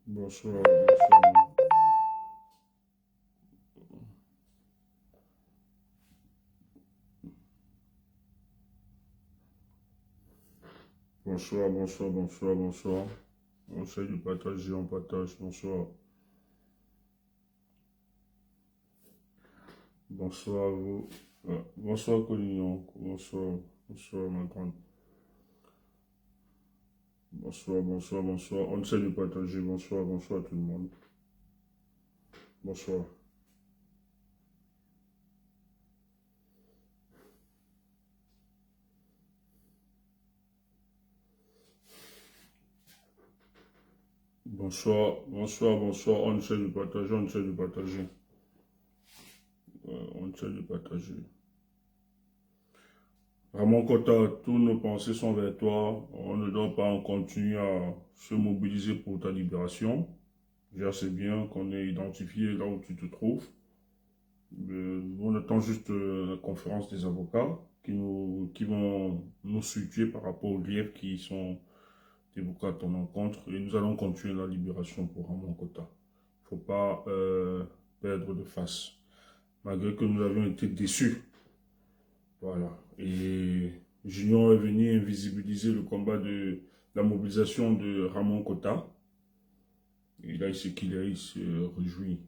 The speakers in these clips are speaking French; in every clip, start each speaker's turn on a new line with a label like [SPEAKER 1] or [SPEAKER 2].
[SPEAKER 1] Bonsoir, bonsoir. Bonsoir, bonsoir, bonsoir, bonsoir. On essaie de partager, on partage. Bonsoir. Bonsoir à vous. Bonsoir, Collignon. Bonsoir. Bonsoir, ma grande. Bonsoir, bonsoir, bonsoir. On essaie de partager. Bonsoir, bonsoir à tout le monde. Bonsoir. Bonsoir, bonsoir, bonsoir. On essaie de partager, on essaie de partager. On essaie de partager. Ramon Kota, tous nos pensées sont vers toi. On ne doit pas en continuer à se mobiliser pour ta libération. Déjà, c'est bien qu'on ait identifié là où tu te trouves. On attend juste la conférence des avocats qui vont nous situer par rapport aux griefs qui sont évoqués à ton encontre. Et nous allons continuer la libération pour Ramon Kota. Il ne faut pas perdre de face. Malgré que nous avions été déçus. Voilà. Et Junior est venu invisibiliser le combat de la mobilisation de Ramon Kota. Et là, ce qu'il a, il se réjouit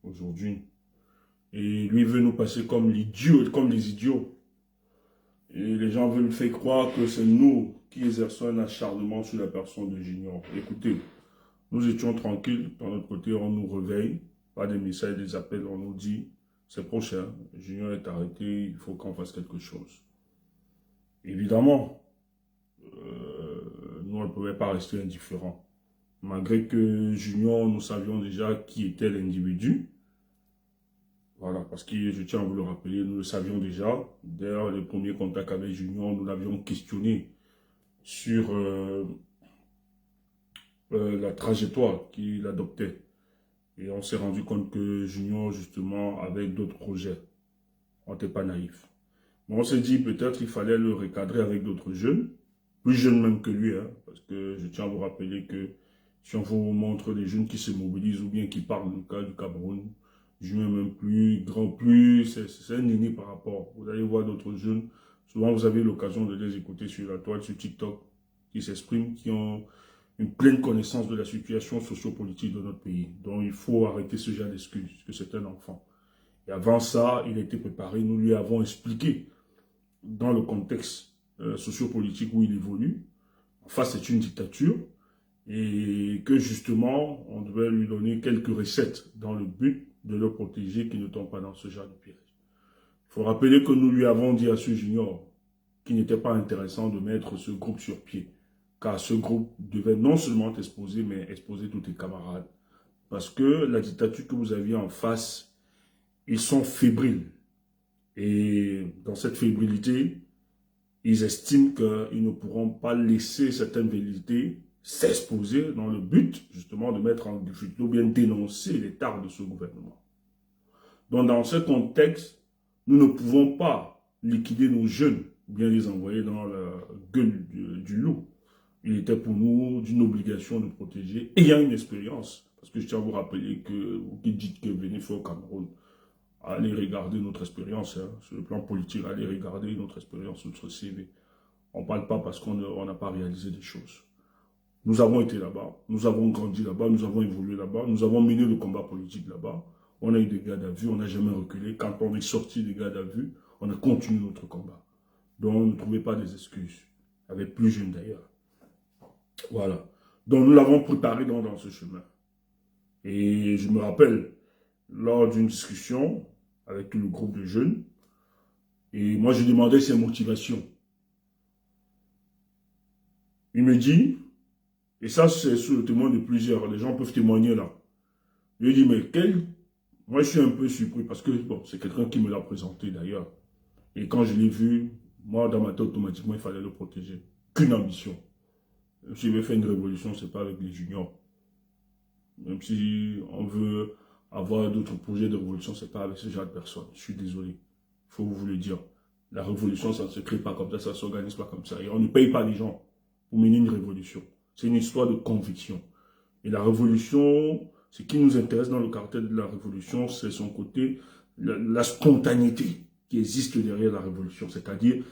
[SPEAKER 1] aujourd'hui. Et lui veut nous passer comme l'idiot, comme les idiots. Et les gens veulent faire croire que c'est nous qui exerçons un acharnement sur la personne de Junior. Écoutez, nous étions tranquilles, de notre côté, on nous réveille, pas des messages, des appels, on nous dit, c'est prochain, Junior est arrêté, il faut qu'on fasse quelque chose. Évidemment, nous, on ne pouvait pas rester indifférents. Malgré que Junior, nous savions déjà qui était l'individu. Voilà, parce que je tiens à vous le rappeler, nous le savions déjà. D'ailleurs, les premiers contacts avec Junior, nous l'avions questionné sur la trajectoire qu'il adoptait. Et on s'est rendu compte que Junior, justement, avait d'autres projets. On n'était pas naïf. Mais on s'est dit peut-être qu'il fallait le recadrer avec d'autres jeunes, plus jeunes même que lui, hein, parce que je tiens à vous rappeler que si on vous montre des jeunes qui se mobilisent ou bien qui parlent du cas du Cameroun, Junior même plus, grand plus, c'est un aîné par rapport. Vous allez voir d'autres jeunes, souvent vous avez l'occasion de les écouter sur la toile, sur TikTok, qui s'expriment, qui ont une pleine connaissance de la situation sociopolitique de notre pays. Donc il faut arrêter ce genre d'excuses, que c'est un enfant. Et avant ça, il a été préparé, nous lui avons expliqué dans le contexte sociopolitique où il évolue. Enfin, c'est une dictature et que justement, on devait lui donner quelques recettes dans le but de le protéger qu'il ne tombe pas dans ce genre de piège. Il faut rappeler que nous lui avons dit à ce junior qu'il n'était pas intéressant de mettre ce groupe sur pied, car ce groupe devait non seulement t'exposer, mais exposer tous tes camarades. Parce que la dictature que vous aviez en face, ils sont fébriles. Et dans cette fébrilité, ils estiment qu'ils ne pourront pas laisser certaines vérités s'exposer dans le but, justement, de mettre en difficulté ou bien dénoncer l'état de ce gouvernement. Donc, dans ce contexte, nous ne pouvons pas liquider nos jeunes, bien les envoyer dans la gueule du loup. Il était pour nous d'une obligation de protéger, ayant une expérience. Parce que je tiens à vous rappeler que vous qui dites que venez faire au Cameroun, allez regarder notre expérience, hein, sur le plan politique, allez regarder notre expérience, notre CV. On ne parle pas parce qu'on n'a pas réalisé des choses. Nous avons été là-bas, nous avons grandi là-bas, nous avons évolué là-bas, nous avons mené le combat politique là-bas. On a eu des gardes à vue, on n'a jamais reculé. Quand on est sorti des gardes à vue, on a continué notre combat. Donc, ne trouvez pas des excuses. Avec plus jeunes d'ailleurs. Voilà. Donc, nous l'avons préparé dans ce chemin. Et je me rappelle, lors d'une discussion avec tout le groupe de jeunes, et moi, je demandais ses motivations. Il me dit, et ça, c'est sous le témoin de plusieurs, les gens peuvent témoigner là. Je lui dis, mais quel... Moi, je suis un peu surpris parce que, bon, c'est quelqu'un qui me l'a présenté d'ailleurs. Et quand je l'ai vu, moi, dans ma tête, automatiquement, il fallait le protéger. Qu'une ambition. Si je veux faire une révolution, ce n'est pas avec les juniors. Même si on veut avoir d'autres projets de révolution, ce n'est pas avec ce genre de personnes. Je suis désolé. Il faut vous le dire. La révolution, ça ne se crée pas comme ça ne s'organise pas comme ça. Et on ne paye pas les gens pour mener une révolution. C'est une histoire de conviction. Et la révolution, ce qui nous intéresse dans le caractère de la révolution, c'est son côté, la spontanéité qui existe derrière la révolution, c'est-à-dire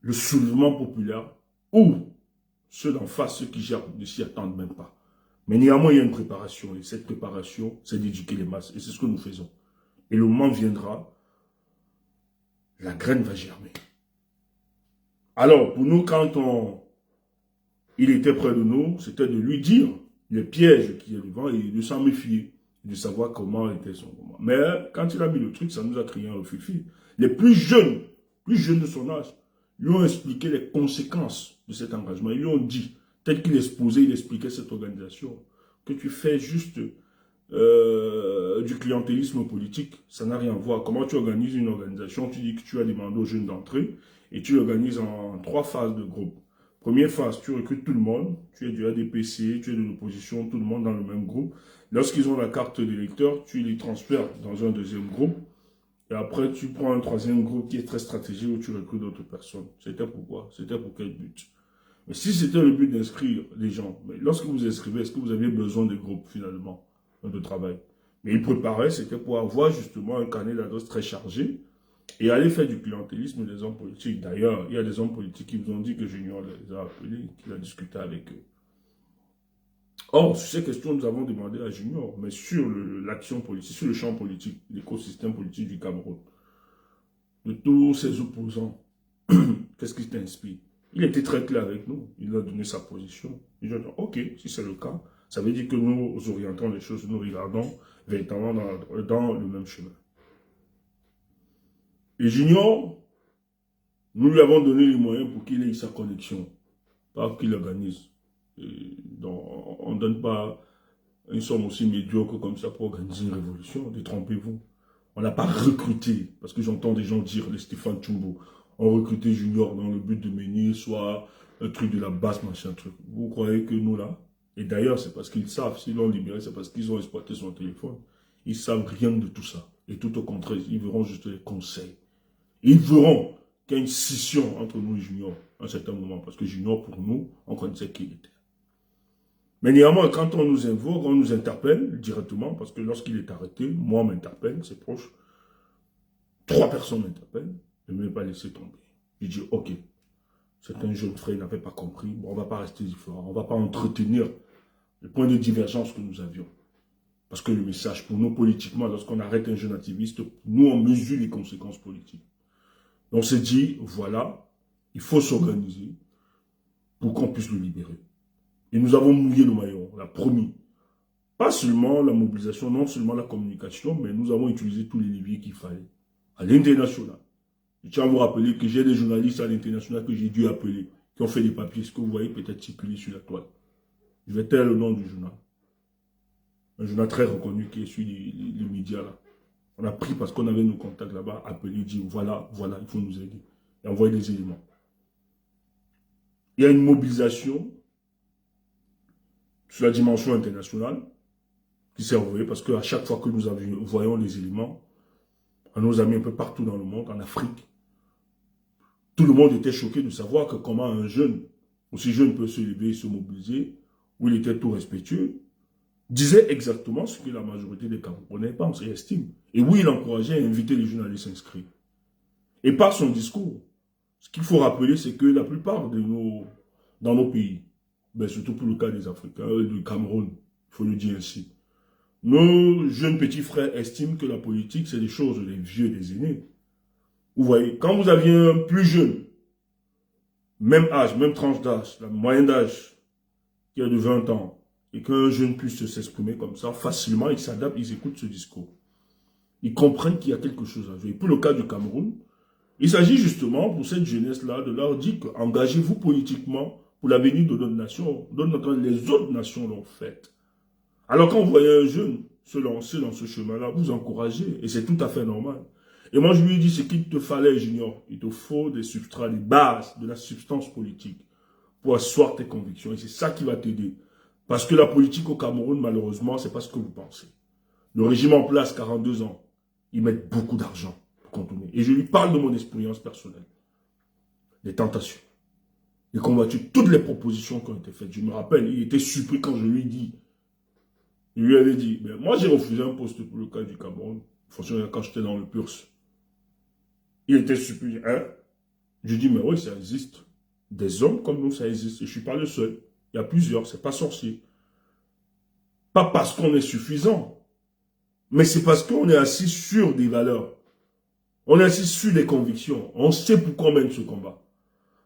[SPEAKER 1] le soulèvement populaire où ceux d'en face, ceux qui gèrent, ne s'y attendent même pas. Mais néanmoins, il y a une préparation. Et cette préparation, c'est d'éduquer les masses. Et c'est ce que nous faisons. Et le moment viendra, la graine va germer. Alors, pour nous, quand il était près de nous, c'était de lui dire les pièges qui est devant et de s'en méfier, de savoir comment était son moment. Mais quand il a mis le truc, ça nous a créé un refufi. Les plus jeunes de son âge, lui ont expliqué les conséquences de cet engagement. Ils lui ont dit, tel qu'il exposait, il expliquait cette organisation, que tu fais juste du clientélisme politique, ça n'a rien à voir. Comment tu organises une organisation, tu dis que tu as demandé aux jeunes d'entrer et tu l'organises en 3 phases de groupe. Première phase, tu recrutes tout le monde, tu es du ADPC, tu es de l'opposition, tout le monde dans le même groupe. Lorsqu'ils ont la carte d'électeur, tu les transfères dans un deuxième groupe. Et après, tu prends un troisième groupe qui est très stratégique où tu recrutes d'autres personnes. C'était pourquoi? C'était pour quel but? Mais si c'était le but d'inscrire les gens, mais lorsque vous inscrivez, est-ce que vous aviez besoin des groupes finalement de travail? Mais il préparait, c'était pour avoir justement un carnet d'adresses très chargé et aller faire du clientélisme des hommes politiques. D'ailleurs, il y a des hommes politiques qui vous ont dit que Junior les a appelés, qu'il a discuté avec eux. Or, sur ces questions, nous avons demandé à Junior, mais sur l'action politique, sur le champ politique, l'écosystème politique du Cameroun, de tous ses opposants, qu'est-ce qui t'inspire? Il était très clair avec nous, il a donné sa position. Il a dit, ok, si c'est le cas, ça veut dire que nous orientons les choses, nous regardons véritablement dans le même chemin. Et Junior, nous lui avons donné les moyens pour qu'il ait sa connexion, pas qu'il organise. Donc, on ne donne pas une somme aussi médiocre comme ça pour organiser une révolution, détrompez-vous. On n'a pas recruté, parce que j'entends des gens dire, les Stéphane Tchumbo, on recruté Junior dans le but de mener soit un truc de la base, machin truc. Vous croyez que nous là, et d'ailleurs c'est parce qu'ils savent, s'ils l'ont libéré, c'est parce qu'ils ont exploité son téléphone. Ils savent rien de tout ça. Et tout au contraire, ils verront juste les conseils. Ils verront qu'il y a une scission entre nous et Junior à un certain moment, parce que Junior, pour nous, on connaissait qui il était. Mais néanmoins, quand on nous invoque, on nous interpelle directement, parce que lorsqu'il est arrêté, moi on m'interpelle, c'est proche, 3 personnes m'interpellent, je ne vais pas laisser tomber. Je dis, ok, c'est un jeune frère, il n'avait pas compris, bon, on ne va pas rester différent, on ne va pas entretenir le point de divergence que nous avions. Parce que le message, pour nous, politiquement, lorsqu'on arrête un jeune activiste, nous, on mesure les conséquences politiques. Donc, on s'est dit, voilà, il faut s'organiser pour qu'on puisse le libérer. Et nous avons mouillé le maillot, on l'a promis. Pas seulement la mobilisation, non seulement la communication, mais nous avons utilisé tous les leviers qu'il fallait. À l'international. Je tiens à vous rappeler que j'ai des journalistes à l'international que j'ai dû appeler, qui ont fait des papiers, ce que vous voyez peut-être circuler sur la toile. Je vais taire le nom du journal. Un journal très reconnu qui est sur les médias là. On a pris parce qu'on avait nos contacts là-bas, appelé, dit voilà, il faut nous aider. Et envoyer des éléments. Il y a une mobilisation sur la dimension internationale qui s'est envoyée parce qu'à chaque fois que nous voyons les éléments, à nos amis un peu partout dans le monde, en Afrique, tout le monde était choqué de savoir que comment un jeune, aussi jeune peut se lever et se mobiliser, où il était tout respectueux, disait exactement ce que la majorité des Camerounais pensent et estiment. Et oui, il encourageait à inviter les journalistes inscrits. Et par son discours, ce qu'il faut rappeler, c'est que la plupart de dans nos pays, ben surtout pour le cas des Africains, du Cameroun, il faut le dire ainsi, nos jeunes petits frères estiment que la politique, c'est des choses des vieux, des aînés. Vous voyez, quand vous aviez un plus jeune, même âge, même tranche d'âge, la moyenne d'âge qui est de 20 ans, et qu'un jeune puisse s'exprimer comme ça, facilement, ils s'adaptent, ils écoutent ce discours. Ils comprennent qu'il y a quelque chose à jouer. Et pour le cas du Cameroun, il s'agit justement pour cette jeunesse-là de leur dire engagez-vous politiquement pour l'avenir de notre nation. Les autres nations l'ont fait. Alors quand vous voyez un jeune se lancer dans ce chemin-là, vous encouragez, et c'est tout à fait normal. Et moi je lui ai dit ce qu'il te fallait, Junior. Il te faut des substrats, des bases, de la substance politique pour asseoir tes convictions. Et c'est ça qui va t'aider. Parce que la politique au Cameroun, malheureusement, c'est pas ce que vous pensez. Le régime en place, 42 ans, ils mettent beaucoup d'argent pour contourner. Et je lui parle de mon expérience personnelle. Les tentations. et combattu toutes les propositions qui ont été faites. Je me rappelle, il était surpris quand je lui dis. Il lui avait dit, mais moi j'ai refusé un poste pour le cas du Cameroun, fonctionnaire quand j'étais dans le PURS. Il était surpris, hein? Je dis, mais oui, ça existe. Des hommes comme nous, ça existe. Et je ne suis pas le seul. Il y a plusieurs, c'est pas sorcier. Pas parce qu'on est suffisant, mais c'est parce qu'on est assis sur des valeurs. On est assis sur des convictions. On sait pourquoi on mène ce combat.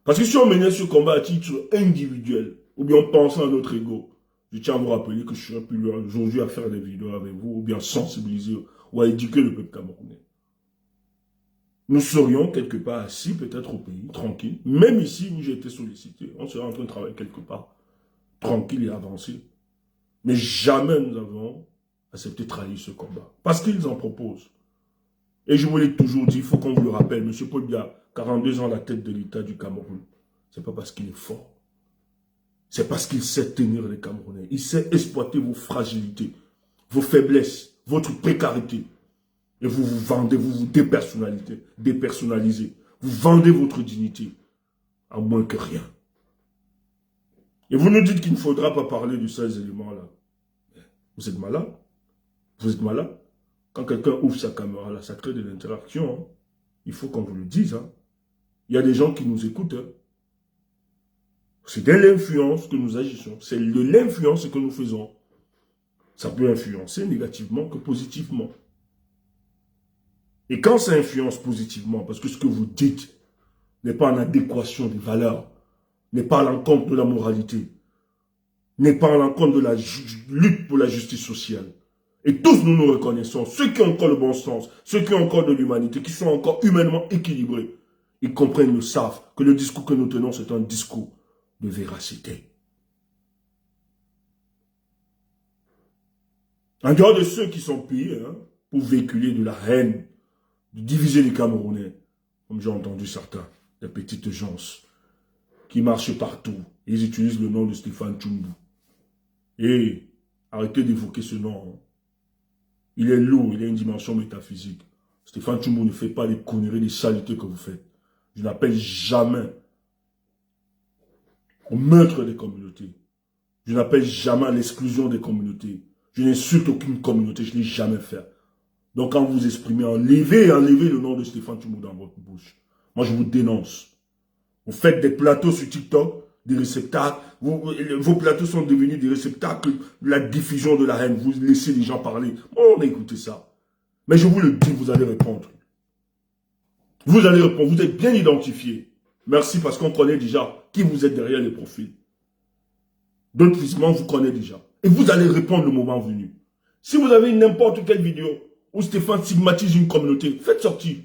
[SPEAKER 1] Parce que si on menait ce combat à titre individuel, ou bien en pensant à notre ego, je tiens à vous rappeler que je serais plus là aujourd'hui à faire des vidéos avec vous, ou bien sensibiliser, ou à éduquer le peuple camerounais. Nous serions quelque part assis, peut-être au pays, tranquille. Même ici où j'ai été sollicité, on serait en train de travailler quelque part, tranquille et avancé. Mais jamais nous avons accepté de trahir ce combat. Parce qu'ils en proposent. Et je vous l'ai toujours dit, il faut qu'on vous le rappelle, M. Paul Biya, 42 ans à la tête de l'État du Cameroun. Ce n'est pas parce qu'il est fort. C'est parce qu'il sait tenir les Camerounais. Il sait exploiter vos fragilités, vos faiblesses, votre précarité. Et vous vous vendez, vous vous dépersonnalisez. Vous vendez votre dignité, à moins que rien. Et vous nous dites qu'il ne faudra pas parler de ces éléments-là. Vous êtes malade? Vous êtes malade? Quand quelqu'un ouvre sa caméra, là, ça crée de l'interaction. Hein. Il faut qu'on vous le dise. Hein. Il y a des gens qui nous écoutent. Hein. C'est de l'influence que nous agissons. C'est de l'influence que nous faisons. Ça peut influencer négativement que positivement. Et quand ça influence positivement, parce que ce que vous dites n'est pas en adéquation des valeurs, n'est pas à l'encontre de la moralité, n'est pas à l'encontre de la lutte pour la justice sociale. Et tous nous nous reconnaissons, ceux qui ont encore le bon sens, ceux qui ont encore de l'humanité, qui sont encore humainement équilibrés, ils comprennent, ils savent que le discours que nous tenons, c'est un discours de véracité. En dehors de ceux qui sont payés pour véhiculer de la haine, de diviser les Camerounais, comme j'ai entendu certains, des petites gens qui marchent partout, ils utilisent le nom de Stéphane Tchoumbou. Et arrêtez d'évoquer ce nom. Hein. Il est lourd, il a une dimension métaphysique. Stéphane Tchoumbou ne fait pas les conneries, les saletés que vous faites. Je n'appelle jamais au meurtre des communautés. Je n'appelle jamais à l'exclusion des communautés. Je n'insulte aucune communauté, je ne l'ai jamais fait. Donc quand vous vous exprimez, enlevez le nom de Stéphane Tchoumbou dans votre bouche. Moi, je vous dénonce. Vous faites des plateaux sur TikTok, des réceptacles. Vos plateaux sont devenus des réceptacles de la diffusion de la haine. Vous laissez les gens parler. On a écouté ça. Mais je vous le dis, vous allez répondre. Vous allez répondre. Vous êtes bien identifiés. Merci parce qu'on connaît déjà qui vous êtes derrière les profils. D'autres fiscement vous connaissez déjà. Et vous allez répondre le moment venu. Si vous avez n'importe quelle vidéo où Stéphane stigmatise une communauté, faites sortir.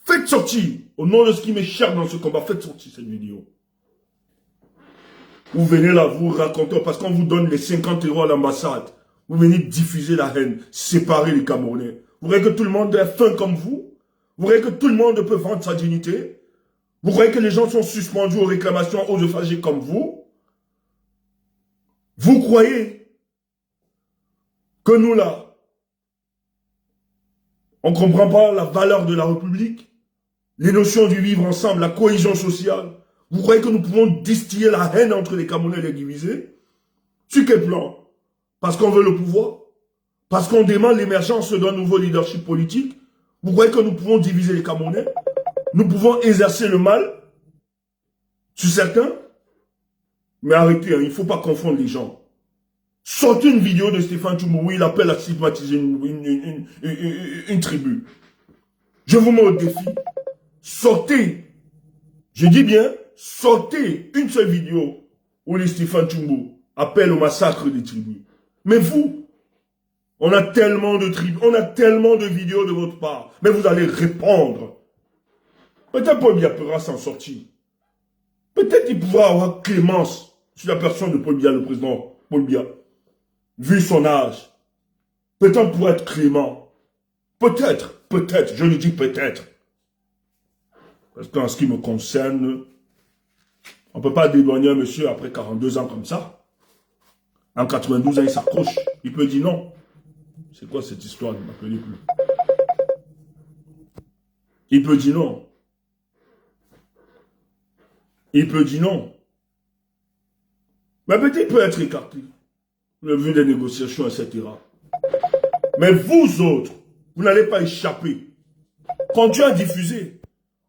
[SPEAKER 1] Faites sortir. Au nom de ce qui m'est cher dans ce combat, faites sortir cette vidéo. Vous venez là, vous racontez, parce qu'on vous donne les 50 € à l'ambassade. Vous venez diffuser la haine, séparer les Camerounais. Vous croyez que tout le monde est fin comme vous? Vous croyez que tout le monde peut vendre sa dignité? Vous croyez que les gens sont suspendus aux réclamations aux œuphagés comme vous? Vous croyez que nous là, on ne comprend pas la valeur de la République? Les notions du vivre ensemble, la cohésion sociale? Vous croyez que nous pouvons distiller la haine entre les Camerounais et les diviser? Sur quel plan? Parce qu'on veut le pouvoir? Parce qu'on demande l'émergence d'un nouveau leadership politique? Vous croyez que nous pouvons diviser les Camerounais? Nous pouvons exercer le mal sur certains? Mais arrêtez, hein, il ne faut pas confondre les gens. Sortez une vidéo de Stéphane Tchoumbou où il appelle à stigmatiser une tribu. Je vous mets au défi. Sortez. Je dis bien, sortez une seule vidéo où les Stéphane Tchoumbou appellent au massacre des tribus. Mais vous, on a tellement de tribus, on a tellement de vidéos de votre part. Mais vous allez répondre. Peut-être Paul Biya pourra s'en sortir. Peut-être il pourra avoir clémence sur la personne de Paul Biya, le président Paul Biya. Vu son âge. Peut-être pour être clément. Peut-être, je le dis peut-être. Parce qu'en ce qui me concerne, on ne peut pas dédouaner un monsieur après 42 ans comme ça. En 92 ans, il s'accroche. Il peut dire non. C'est quoi cette histoire de m'appeler plus? Il peut dire non. Il peut dire non. Mais peut-être il peut être écarté. Le vu des négociations, etc. Mais vous autres, vous n'allez pas échapper. Continuez à diffuser.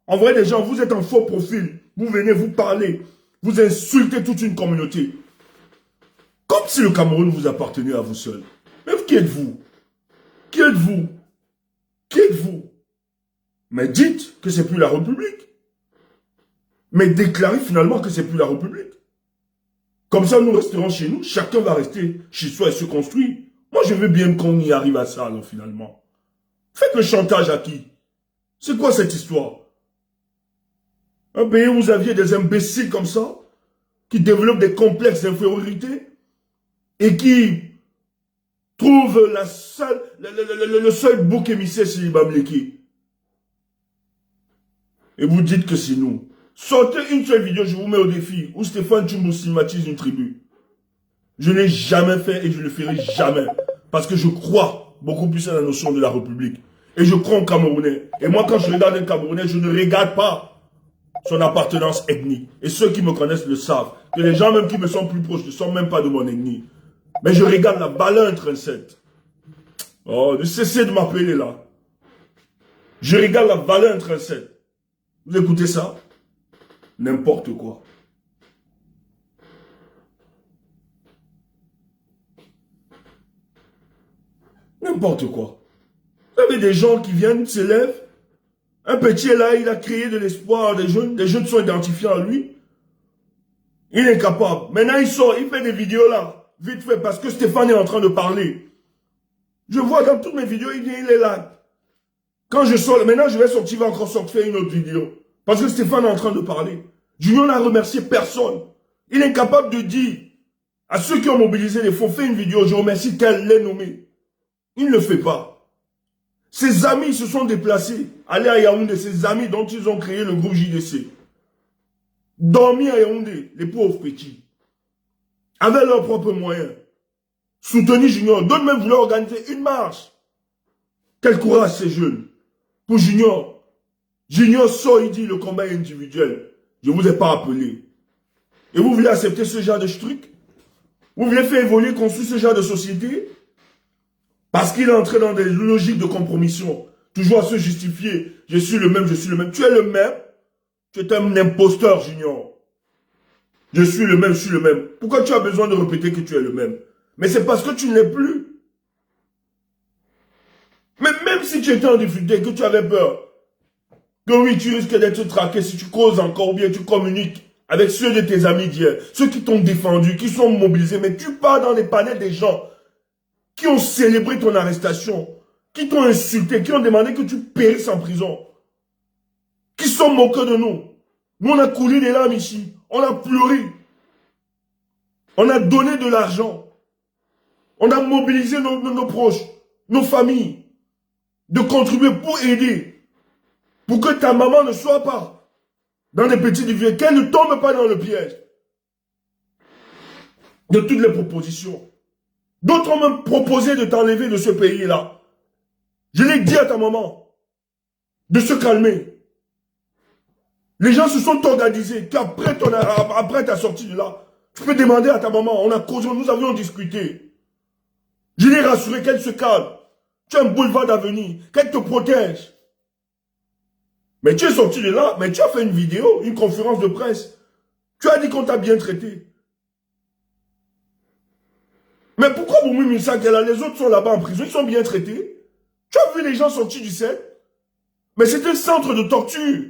[SPEAKER 1] Envoyez des gens, vous êtes en faux profil. Vous venez, vous parlez. Vous insultez toute une communauté. Comme si le Cameroun vous appartenait à vous seul. Mais qui êtes-vous? Qui êtes-vous? Qui êtes-vous? Mais dites que c'est plus la République. Mais déclarez finalement que c'est plus la République. Comme ça, nous resterons chez nous. Chacun va rester chez soi et se construire. Moi, je veux bien qu'on y arrive à ça, alors, finalement. Faites le chantage à qui? C'est quoi cette histoire? Un pays où vous aviez des imbéciles comme ça, qui développent des complexes d'infériorité, et qui trouvent le seul bouc émissaire, c'est Ibableki. Et vous dites que c'est nous. Sortez une seule vidéo, je vous mets au défi, où Stéphane Tchoumbou stigmatise une tribu. Je ne l'ai jamais fait et je ne le ferai jamais. Parce que je crois beaucoup plus à la notion de la République. Et je crois aux Camerounais. Et moi, quand je regarde un Camerounais, je ne regarde pas son appartenance ethnique. Et ceux qui me connaissent le savent. Que les gens même qui me sont plus proches ne sont même pas de mon ethnie. Mais je regarde la valeur intrinsèque. Oh, ne cessez de m'appeler là. Je regarde la valeur intrinsèque. Vous écoutez ça? N'importe quoi. N'importe quoi. Vous avez des gens qui viennent, s'élèvent. Un petit est là, il a créé de l'espoir des jeunes. Les jeunes sont identifiés en lui. Il est capable. Maintenant, il sort, il fait des vidéos là. Vite fait, parce que Stéphane est en train de parler. Je vois dans toutes mes vidéos, il vient, il est là. Quand je sors, maintenant je vais sortir, il va encore sortir une autre vidéo. Parce que Stéphane est en train de parler. Junior n'a remercié personne. Il est incapable de dire à ceux qui ont mobilisé les fonds, fais une vidéo, je remercie tel, l'est nommé. Il ne le fait pas. Ses amis se sont déplacés, allés à Yaoundé, ses amis dont ils ont créé le groupe JDC. Dormir à Yaoundé, les pauvres petits. Avec leurs propres moyens. Soutenir Junior. D'autres même voulaient organiser une marche. Quel courage ces jeunes. Pour Junior. Junior sort, il dit le combat est individuel. Je ne vous ai pas appelé. Et vous voulez accepter ce genre de truc? Vous voulez faire évoluer, construire ce genre de société? Parce qu'il est entré dans des logiques de compromission. Toujours à se justifier. Je suis le même, je suis le même. Tu es le même. Tu es un imposteur, Junior. Je suis le même, je suis le même. Pourquoi tu as besoin de répéter que tu es le même? Mais c'est parce que tu ne l'es plus. Mais même si tu étais en difficulté, que tu avais peur, que oui, tu risques d'être traqué si tu causes encore ou bien tu communiques avec ceux de tes amis d'hier, ceux qui t'ont défendu, qui sont mobilisés, mais tu pars dans les panels des gens qui ont célébré ton arrestation, qui t'ont insulté, qui ont demandé que tu périsses en prison, qui sont moqués de nous. Nous, on a coulé des larmes ici, on a pleuré, on a donné de l'argent, on a mobilisé nos proches, nos familles, de contribuer pour aider, pour que ta maman ne soit pas dans des petits difficultés, qu'elle ne tombe pas dans le piège de toutes les propositions. D'autres ont même proposé de t'enlever de ce pays-là. Je l'ai dit à ta maman de se calmer. Les gens se sont organisés qu'après ta sortie de là, tu peux demander à ta maman, on a causé, nous avions discuté. Je l'ai rassuré qu'elle se calme. Tu as un boulevard d'avenir, qu'elle te protège. Mais tu es sorti de là, mais tu as fait une vidéo, une conférence de presse. Tu as dit qu'on t'a bien traité. Mais pourquoi Boumi Moussa, les autres sont là-bas en prison, ils sont bien traités? Tu as vu les gens sortis du CEL? Mais c'est un centre de torture.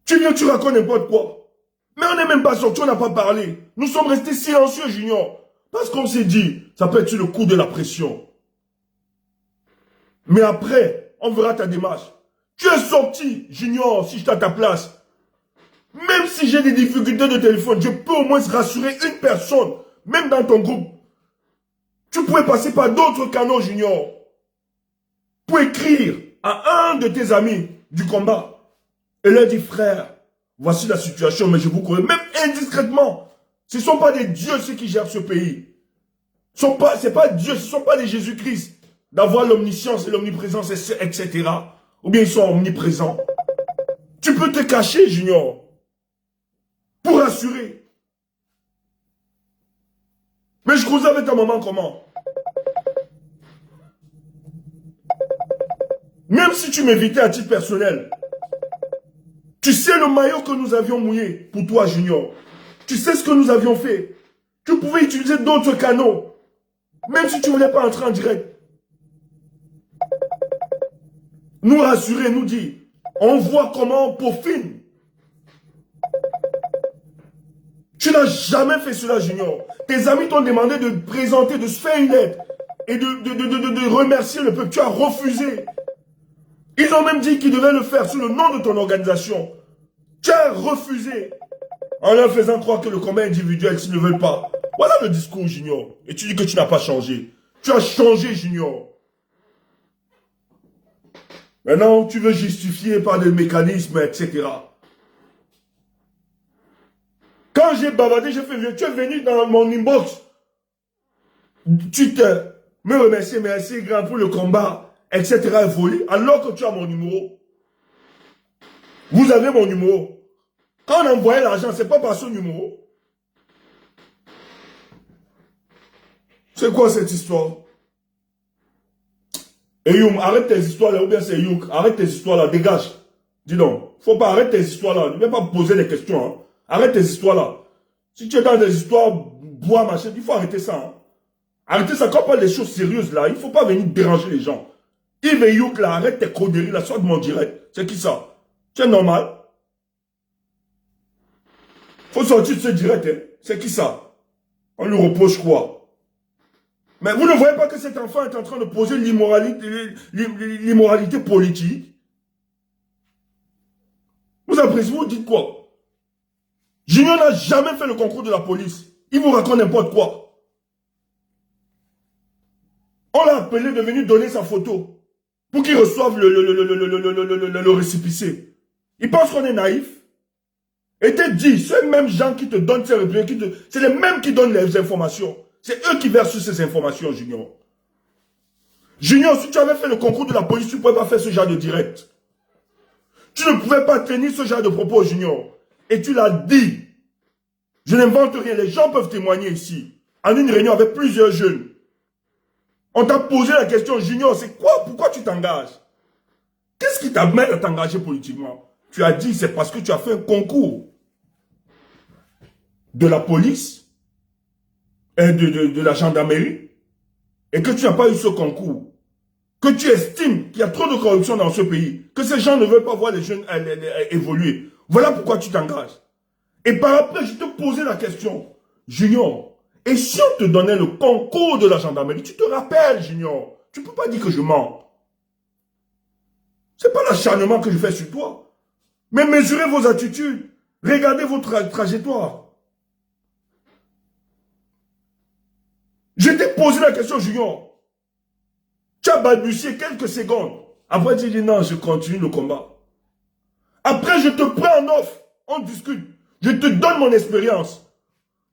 [SPEAKER 1] Tu viens, tu racontes n'importe quoi. Mais on n'est même pas sorti, on n'a pas parlé. Nous sommes restés silencieux, Junior. Parce qu'on s'est dit, ça peut être le coup de la pression. Mais après, on verra ta démarche. Tu es sorti, Junior, si je suis à ta place. Même si j'ai des difficultés de téléphone, je peux au moins rassurer une personne, même dans ton groupe. Tu pouvais passer par d'autres canaux, Junior, pour écrire à un de tes amis du combat et leur dire, frère, voici la situation, mais je vous connais, même indiscrètement. Ce ne sont pas des dieux ceux qui gèrent ce pays. Ce n'est pas Dieu, ce ne sont pas des Jésus-Christ d'avoir l'omniscience et l'omniprésence, etc. Ou bien ils sont omniprésents. Tu peux te cacher, Junior, pour assurer. Mais je causais avec ta maman comment? Même si tu m'évitais à titre personnel, tu sais le maillot que nous avions mouillé pour toi, Junior. Tu sais ce que nous avions fait. Tu pouvais utiliser d'autres canaux, même si tu ne voulais pas entrer en direct. Nous rassurer, nous dire, on voit comment on peaufine. Tu n'as jamais fait cela, Junior. Tes amis t'ont demandé de présenter, de se faire une lettre et de remercier le peuple. Tu as refusé. Ils ont même dit qu'ils devaient le faire sous le nom de ton organisation. Tu as refusé. En leur faisant croire que le combat individuel, s'ils ne veulent pas. Voilà le discours, Junior. Et tu dis que tu n'as pas changé. Tu as changé, Junior. Maintenant, tu veux justifier par des mécanismes, etc. Quand j'ai bavardé, j'ai fait vieux. Tu es venu dans mon inbox. Tu te me remercier, merci grand pour le combat, etc. volé, alors que tu as mon numéro. Vous avez mon numéro. Quand on envoyait l'argent, c'est pas par ce numéro. C'est quoi cette histoire? Eyoum, arrête tes histoires là, ou bien c'est Youk, arrête tes histoires là, dégage. Dis donc, faut pas arrêter tes histoires là, ne viens pas poser des questions. Hein. Arrête tes histoires là. Si tu es dans des histoires, bois, machin, il faut arrêter ça. Hein. Arrêtez ça, quand on parle des choses sérieuses là, il ne faut pas venir déranger les gens. Yves et Youk là, arrête tes conneries là, soit de mon direct. C'est qui ça? C'est normal. Faut sortir de ce direct, hein. C'est qui ça? On lui reproche quoi? Mais vous ne voyez pas que cet enfant est en train de poser l'immoralité politique? Vous appréciez, vous dites quoi? Junior n'a jamais fait le concours de la police. Il vous raconte n'importe quoi. On l'a appelé de venir donner sa photo pour qu'il reçoive le récépissé. Il pense qu'on est naïf. Et te dit, ces mêmes gens qui te donnent ces répliques, c'est les mêmes qui donnent les informations. C'est eux qui versent ces informations, Junior. Junior, si tu avais fait le concours de la police, tu ne pouvais pas faire ce genre de direct. Tu ne pouvais pas tenir ce genre de propos, Junior. Et tu l'as dit. Je n'invente rien. Les gens peuvent témoigner ici. En une réunion avec plusieurs jeunes. On t'a posé la question, Junior, c'est quoi? Pourquoi tu t'engages? Qu'est-ce qui t'amène à t'engager politiquement? Tu as dit, c'est parce que tu as fait un concours de la police et de la gendarmerie et que tu n'as pas eu ce concours. Que tu estimes qu'il y a trop de corruption dans ce pays, que ces gens ne veulent pas voir les jeunes évoluer. Voilà pourquoi tu t'engages. Et par après, je te posais la question, Junior, et si on te donnait le concours de la gendarmerie, tu te rappelles, Junior, tu ne peux pas dire que je mens. Ce n'est pas l'acharnement que je fais sur toi. Mais mesurez vos attitudes. Regardez votre trajectoire. Je t'ai posé la question, Junior. Tu as balbutié quelques secondes. Après, tu dis non, je continue le combat. Après, je te prends en offre. On discute. Je te donne mon expérience.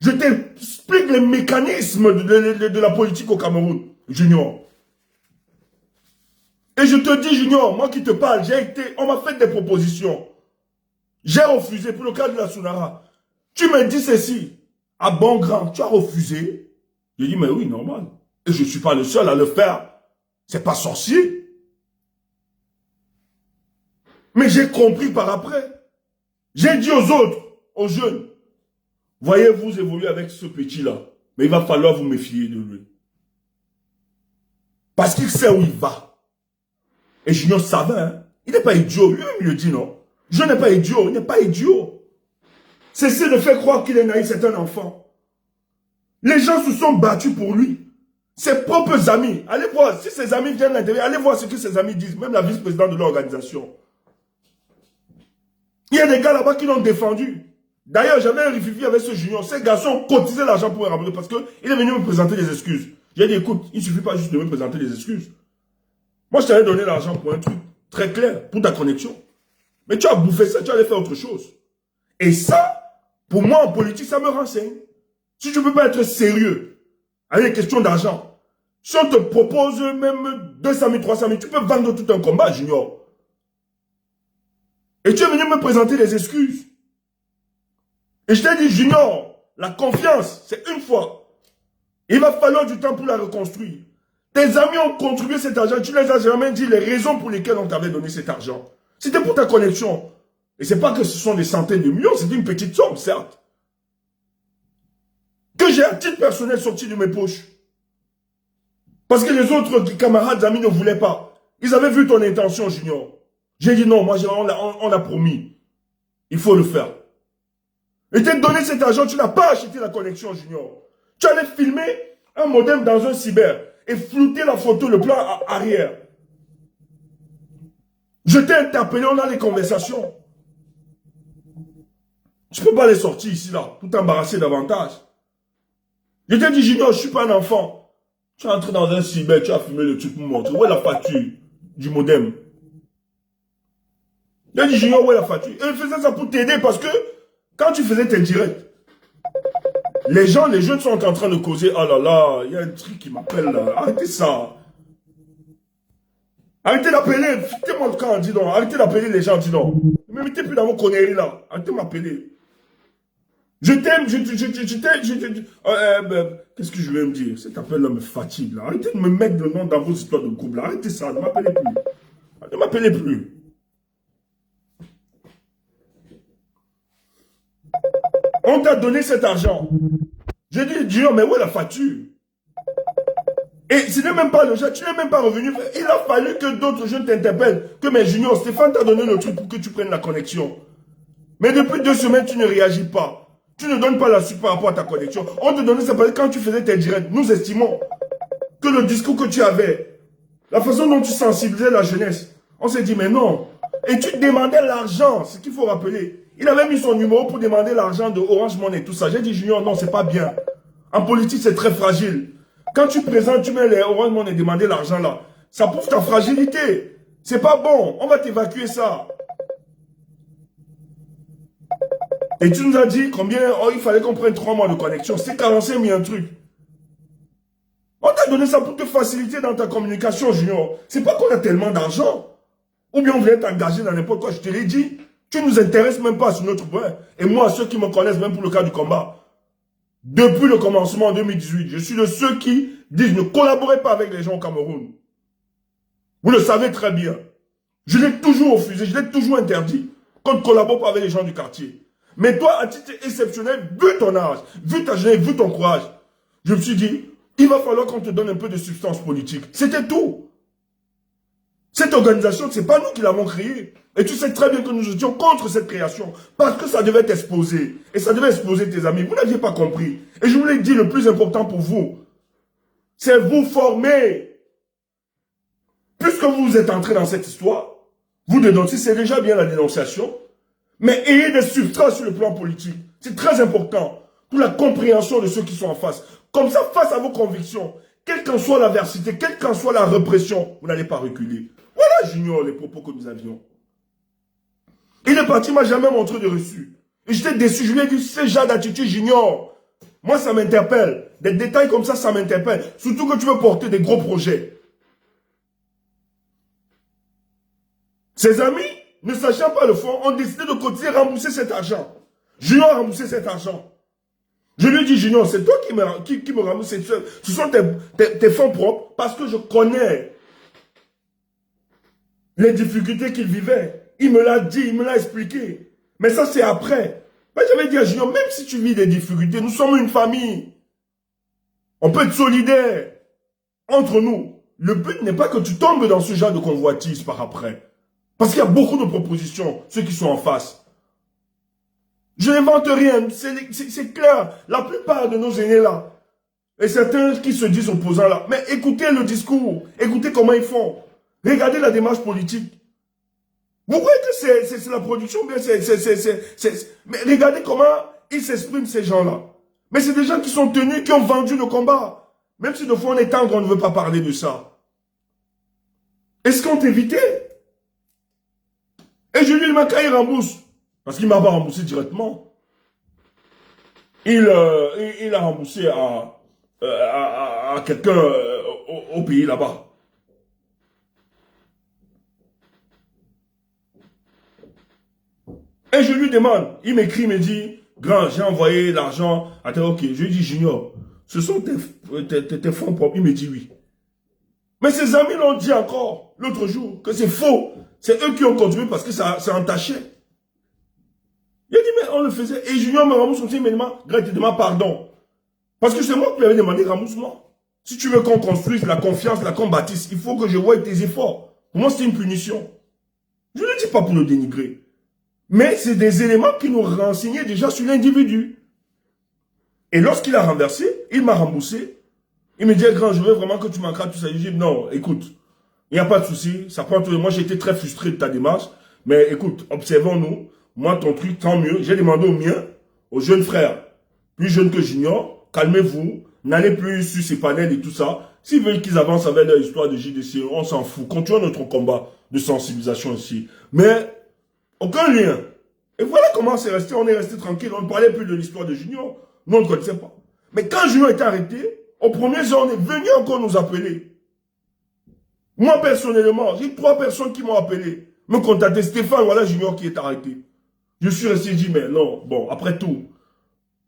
[SPEAKER 1] Je t'explique les mécanismes de la politique au Cameroun, Junior. Et je te dis, Junior, moi qui te parle, on m'a fait des propositions. J'ai refusé pour le cas de la Sunara. Tu me dis ceci. À bon grand, tu as refusé. J'ai dit, mais oui, normal. Et je ne suis pas le seul à le faire. C'est pas sorcier. Mais j'ai compris par après. J'ai dit aux autres, aux jeunes, voyez-vous évoluer avec ce petit-là. Mais il va falloir vous méfier de lui. Parce qu'il sait où il va. Et Junior savait, hein. Il n'est pas idiot. Lui-même, il le dit, non. Je n'ai pas idiot. Il n'est pas idiot. Cessez de faire croire qu'il est naïf, c'est un enfant. Les gens se sont battus pour lui. Ses propres amis. Allez voir, si ses amis viennent l'interviewer, allez voir ce que ses amis disent. Même la vice-présidente de l'organisation. Il y a des gars là-bas qui l'ont défendu. D'ailleurs, j'avais un rififi avec ce Junior. Ces garçons ont cotisé l'argent pour me ramener parce qu'il est venu me présenter des excuses. J'ai dit, écoute, il ne suffit pas juste de me présenter des excuses. Moi, je t'avais donné l'argent pour un truc très clair, pour ta connexion. Mais tu as bouffé ça, tu allais faire autre chose. Et ça, pour moi, en politique, ça me renseigne. Si tu ne peux pas être sérieux avec les questions d'argent, si on te propose même 200 000, 300 000, tu peux vendre tout un combat, Junior. Et tu es venu me présenter des excuses. Et je t'ai dit, Junior, la confiance, c'est une fois. Il va falloir du temps pour la reconstruire. Tes amis ont contribué cet argent, tu ne les as jamais dit les raisons pour lesquelles on t'avait donné cet argent. C'était pour ta connexion. Et c'est pas que ce sont des centaines de millions, c'est une petite somme, certes. Que j'ai à titre personnel sorti de mes poches. Parce que les autres camarades, amis ne voulaient pas. Ils avaient vu ton intention, Junior. J'ai dit non, moi on a promis. Il faut le faire. Et t'as donné cet argent, tu n'as pas acheté la connexion, Junior. Tu allais filmer un modem dans un cyber et flouter la photo, le plan arrière. Je t'ai interpellé, on a des conversations. Je ne peux pas les sortir ici, là, pour t'embarrasser davantage. Je t'ai dit, Junior, je ne suis pas un enfant. Tu es entré dans un cyber, tu as filmé le truc pour me montrer. Où est la facture du modem? J'ai dit, Junior, où est la facture? Et il faisait ça pour t'aider parce que quand tu faisais tes directs, les jeunes sont en train de causer. Oh là là, il y a un truc qui m'appelle là. Arrêtez ça. Arrêtez d'appeler. Foutez-moi le camp, dis donc. Arrêtez d'appeler les gens, dis donc. Ne me mettez plus dans vos conneries là. Arrêtez de m'appeler. Je t'aime, qu'est-ce que je vais me dire? Cet appel là me fatigue là. Arrêtez de me mettre le nom dans vos histoires de couple là. Arrêtez ça, ne m'appelez plus. Ne m'appelez plus. On t'a donné cet argent. J'ai dit, Dieu, mais où est la facture? Et ce n'est même pas le jeu, tu n'es même pas revenu. Il a fallu que d'autres jeunes t'interpellent. Que mes juniors, Stéphane t'a donné le truc pour que tu prennes la connexion. Mais depuis 2 semaines, tu ne réagis pas. Tu ne donnes pas la suite par rapport à ta connexion. On te donnait ça parce que quand tu faisais tes directs, nous estimons que le discours que tu avais, la façon dont tu sensibilisais la jeunesse, on s'est dit, mais non. Et tu demandais l'argent, ce qu'il faut rappeler. Il avait mis son numéro pour demander l'argent de Orange Money et tout ça. J'ai dit, Junior, non, c'est pas bien. En politique, c'est très fragile. Quand tu présentes, tu mets les Orange Money et demander l'argent là. Ça prouve ta fragilité. C'est pas bon. On va t'évacuer ça. Et tu nous as dit combien, oh, il fallait qu'on prenne 3 mois de connexion. C'est 45 000 un truc. On t'a donné ça pour te faciliter dans ta communication, Junior. C'est pas qu'on a tellement d'argent. Ou bien on voulait t'engager dans n'importe quoi. Je te l'ai dit. Tu nous intéresses même pas sur notre point. Et moi, ceux qui me connaissent, même pour le cas du combat, depuis le commencement en 2018, je suis de ceux qui disent ne collaborez pas avec les gens au Cameroun. Vous le savez très bien. Je l'ai toujours refusé, je l'ai toujours interdit. Qu'on ne collabore pas avec les gens du quartier. Mais toi, à titre exceptionnel, vu ton âge, vu ta jeunesse, vu ton courage, je me suis dit, il va falloir qu'on te donne un peu de substance politique. C'était tout. Cette organisation, ce n'est pas nous qui l'avons créée. Et tu sais très bien que nous étions contre cette création. Parce que ça devait t'exposer. Et ça devait exposer tes amis. Vous n'aviez pas compris. Et je vous l'ai dit, le plus important pour vous, c'est vous former. Puisque vous êtes entré dans cette histoire, vous dénoncez, c'est déjà bien la dénonciation. Mais ayez des substances sur le plan politique. C'est très important pour la compréhension de ceux qui sont en face. Comme ça, face à vos convictions, quelle qu'en soit l'adversité, quelle qu'en soit la répression, vous n'allez pas reculer. Voilà, Junior, les propos que nous avions. Il est parti, il ne m'a jamais montré de reçu. Et j'étais déçu, je lui ai dit, ce genre d'attitude, Junior. Moi, ça m'interpelle. Des détails comme ça m'interpelle. Surtout que tu veux porter des gros projets. Ses amis, ne sachant pas le fond, ont décidé de cotiser, rembourser cet argent. Junior a remboursé cet argent. Je lui ai dit, Junior, c'est toi qui me rembourse. Ce sont tes fonds propres parce que je connais les difficultés qu'il vivait. Il me l'a dit, il me l'a expliqué. Mais ça, c'est après. Ben, j'avais dit à Junior, même si tu vis des difficultés, nous sommes une famille. On peut être solidaires entre nous. Le but n'est pas que tu tombes dans ce genre de convoitise par après. Parce qu'il y a beaucoup de propositions, ceux qui sont en face. Je n'invente rien, c'est clair. La plupart de nos aînés là, et certains qui se disent opposants là, mais écoutez le discours, écoutez comment ils font. Regardez la démarche politique. Vous croyez que c'est la production, bien mais regardez comment ils s'expriment ces gens-là. Mais c'est des gens qui sont tenus, qui ont vendu le combat. Même si de fois on est tendre, on ne veut pas parler de ça. Est-ce qu'on t'évitait? Et je lui ai dit, quand il rembourse, parce qu'il ne m'a pas remboursé directement, il a remboursé à quelqu'un au pays là-bas. Et je lui demande, il m'écrit, il me dit, grand, j'ai envoyé l'argent. Attends, ok, je lui dis, Junior, ce sont tes fonds propres. Il me dit oui. Mais ses amis l'ont dit encore l'autre jour que c'est faux. C'est eux qui ont contribué parce que ça entachait. Il a dit, mais on le faisait. Et Junior me rembourse aussi immédiatement. Grand, il demande pardon. Parce que c'est moi qui lui avais demandé remboursement. Si tu veux qu'on construise la confiance, qu'on bâtisse, il faut que je voie tes efforts. Pour moi, c'est une punition. Je ne le dis pas pour le dénigrer. Mais c'est des éléments qui nous renseignaient déjà sur l'individu. Et lorsqu'il a renversé, il m'a remboursé. Il me dit, grand, je veux vraiment que tu m'encadres tout ça. Je dis, non, écoute, il n'y a pas de souci. Ça prend tout. Moi, j'ai été très frustré de ta démarche. Mais écoute, observons-nous. Moi, ton truc, tant mieux. J'ai demandé au mien, aux jeunes frères, plus jeunes que Junior, calmez-vous. N'allez plus sur ces panels et tout ça. S'ils veulent qu'ils avancent avec leur histoire de JDC, on s'en fout. Continuons notre combat de sensibilisation ici. Mais, aucun lien. Et voilà comment c'est resté. On est resté tranquille. On ne parlait plus de l'histoire de Junior. Nous, on ne connaissait pas. Mais quand Junior était arrêté, au premier jour, on est venu encore nous appeler. Moi, personnellement, j'ai 3 personnes qui m'ont appelé. Me contacter. Stéphane, voilà Junior qui est arrêté. Je suis resté dit, mais non, bon, après tout,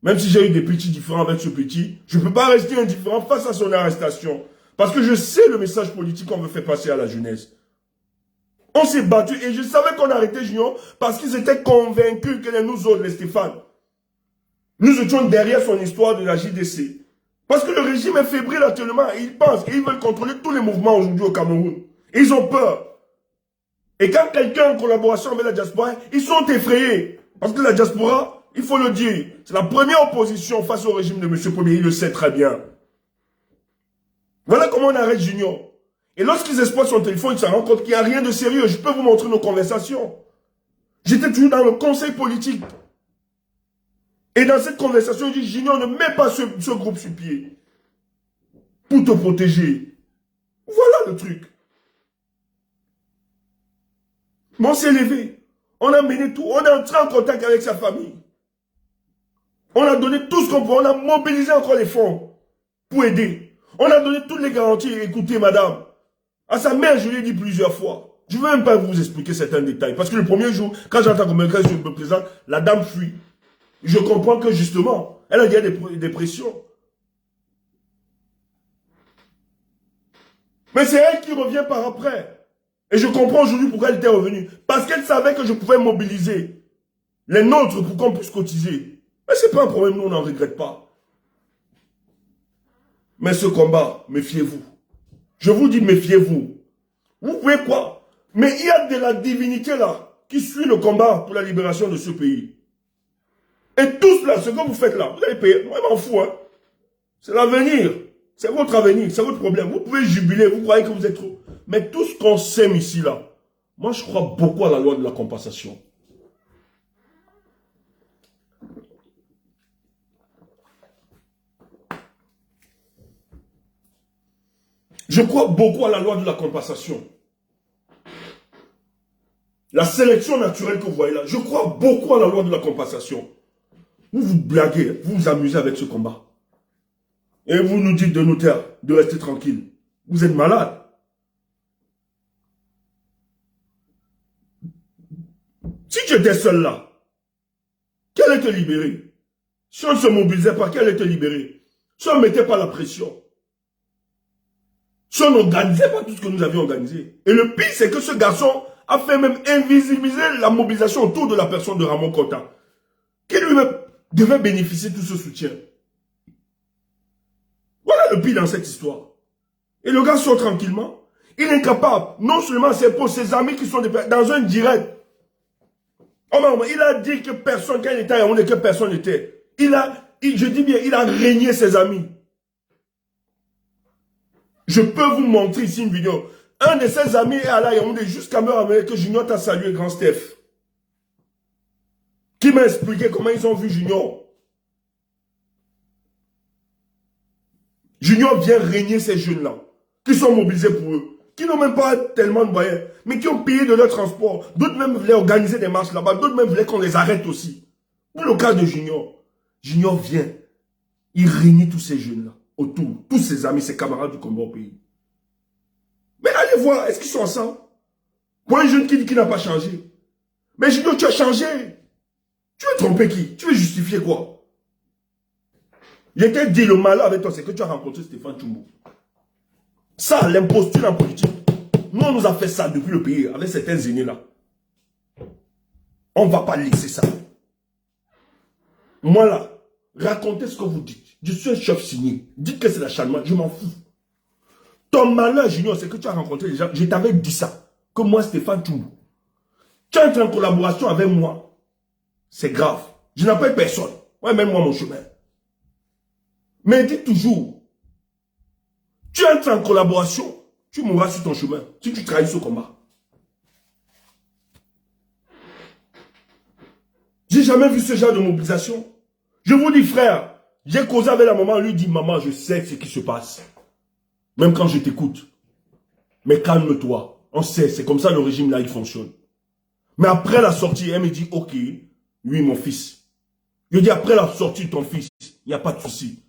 [SPEAKER 1] même si j'ai eu des petits différends avec ce petit, je ne peux pas rester indifférent face à son arrestation. Parce que je sais le message politique qu'on veut faire passer à la jeunesse. On s'est battu et je savais qu'on arrêtait Junior parce qu'ils étaient convaincus que nous autres, les Stéphane, nous étions derrière son histoire de la JDC. Parce que le régime est fébrile actuellement et ils pensent et ils veulent contrôler tous les mouvements aujourd'hui au Cameroun. Et ils ont peur. Et quand quelqu'un est en collaboration avec la diaspora, ils sont effrayés. Parce que la diaspora, il faut le dire, c'est la première opposition face au régime de M. Premier, il le sait très bien. Voilà comment on arrête Junior. Et lorsqu'ils exploitent son téléphone, ils se rendent compte qu'il n'y a rien de sérieux. Je peux vous montrer nos conversations. J'étais toujours dans le conseil politique. Et dans cette conversation, il dit, Junior, ne mets pas ce groupe sur pied. Pour te protéger. Voilà le truc. Mais on s'est levé. On a mené tout. On est entré en contact avec sa famille. On a donné tout ce qu'on peut. On a mobilisé encore les fonds pour aider. On a donné toutes les garanties. Écoutez, madame, à sa mère, je l'ai dit plusieurs fois. Je ne veux même pas vous expliquer certains détails. Parce que le premier jour, quand j'entends comme je me présente, la dame fuit. Je comprends que justement, elle a des pressions. Mais c'est elle qui revient par après. Et je comprends aujourd'hui pourquoi elle était revenue. Parce qu'elle savait que je pouvais mobiliser les nôtres pour qu'on puisse cotiser. Mais ce n'est pas un problème, nous on n'en regrette pas. Mais ce combat, méfiez-vous. Je vous dis, méfiez-vous. Vous pouvez quoi? Mais il y a de la divinité là, qui suit le combat pour la libération de ce pays. Et tout cela, ce que vous faites là, vous allez payer. Moi, je m'en fous. Hein. C'est l'avenir. C'est votre avenir, c'est votre problème. Vous pouvez jubiler, vous croyez que vous êtes trop. Mais tout ce qu'on sème ici là, moi je crois beaucoup à la loi de la compensation. Je crois beaucoup à la loi de la compensation. La sélection naturelle que vous voyez là, je crois beaucoup à la loi de la compensation. Vous vous blaguez, vous vous amusez avec ce combat. Et vous nous dites de nous taire, de rester tranquille. Vous êtes malade. Si tu étais seul là, qui allait te libérer? Si on ne se mobilisait pas, qui allait te libérer? Si on ne mettait pas la pression. Si on n'organisait pas tout ce que nous avions organisé. Et le pire, c'est que ce garçon a fait même invisibiliser la mobilisation autour de la personne de Ramon Kota, qui lui-même devait bénéficier de tout ce soutien. Voilà le pire dans cette histoire. Et le gars sort tranquillement. Il est capable, non seulement c'est pour ses amis qui sont dans un direct. Oh, il a dit que personne, quand il était à Yaoundé, que personne n'était. Je dis bien, il a régné ses amis. Je peux vous montrer ici une vidéo. Un de ses amis est allé à Yaoundé jusqu'à me ramener que Junior t'a salué, grand Steph. Qui m'a expliqué comment ils ont vu Junior. Junior vient régner ces jeunes-là, qui sont mobilisés pour eux, qui n'ont même pas tellement de moyens, mais qui ont payé de leur transport. D'autres même voulaient organiser des marches là-bas, d'autres même voulaient qu'on les arrête aussi. Pour le cas de Junior, Junior vient, il réunit tous ces jeunes-là, autour, tous ses amis, ses camarades du combat au pays. Mais allez voir, est-ce qu'ils sont ensemble? Pour un jeune qui dit qu'il n'a pas changé. Mais Junior, tu as changé.
[SPEAKER 2] Tu veux tromper qui? Tu veux justifier quoi? Il était dit le malheur avec toi, c'est que tu as rencontré Stéphane Tchoumbou. Ça, l'imposture en politique. Nous, on nous a fait ça depuis le pays, avec certains aînés-là. On ne va pas laisser ça. Moi, là, racontez ce que vous dites. Je suis un chef signé. Dites que c'est l'acharnement, je m'en fous. Ton malheur, Junior, c'est que tu as rencontré les gens. Je t'avais dit ça. Que moi, Stéphane Tchoumbou. Tu entres en collaboration avec moi. C'est grave. Je n'appelle personne. Ouais, même moi, mon chemin. Mais dis toujours, tu entres en collaboration, tu mourras sur ton chemin. Si tu trahis ce combat. J'ai jamais vu ce genre de mobilisation. Je vous dis, frère, j'ai causé avec la maman, elle lui dit, maman, je sais ce qui se passe. Même quand je t'écoute. Mais calme-toi. On sait, c'est comme ça le régime là, il fonctionne. Mais après la sortie, elle me dit, ok, oui, mon fils. Je dis, après la sortie de ton fils, il n'y a pas de souci.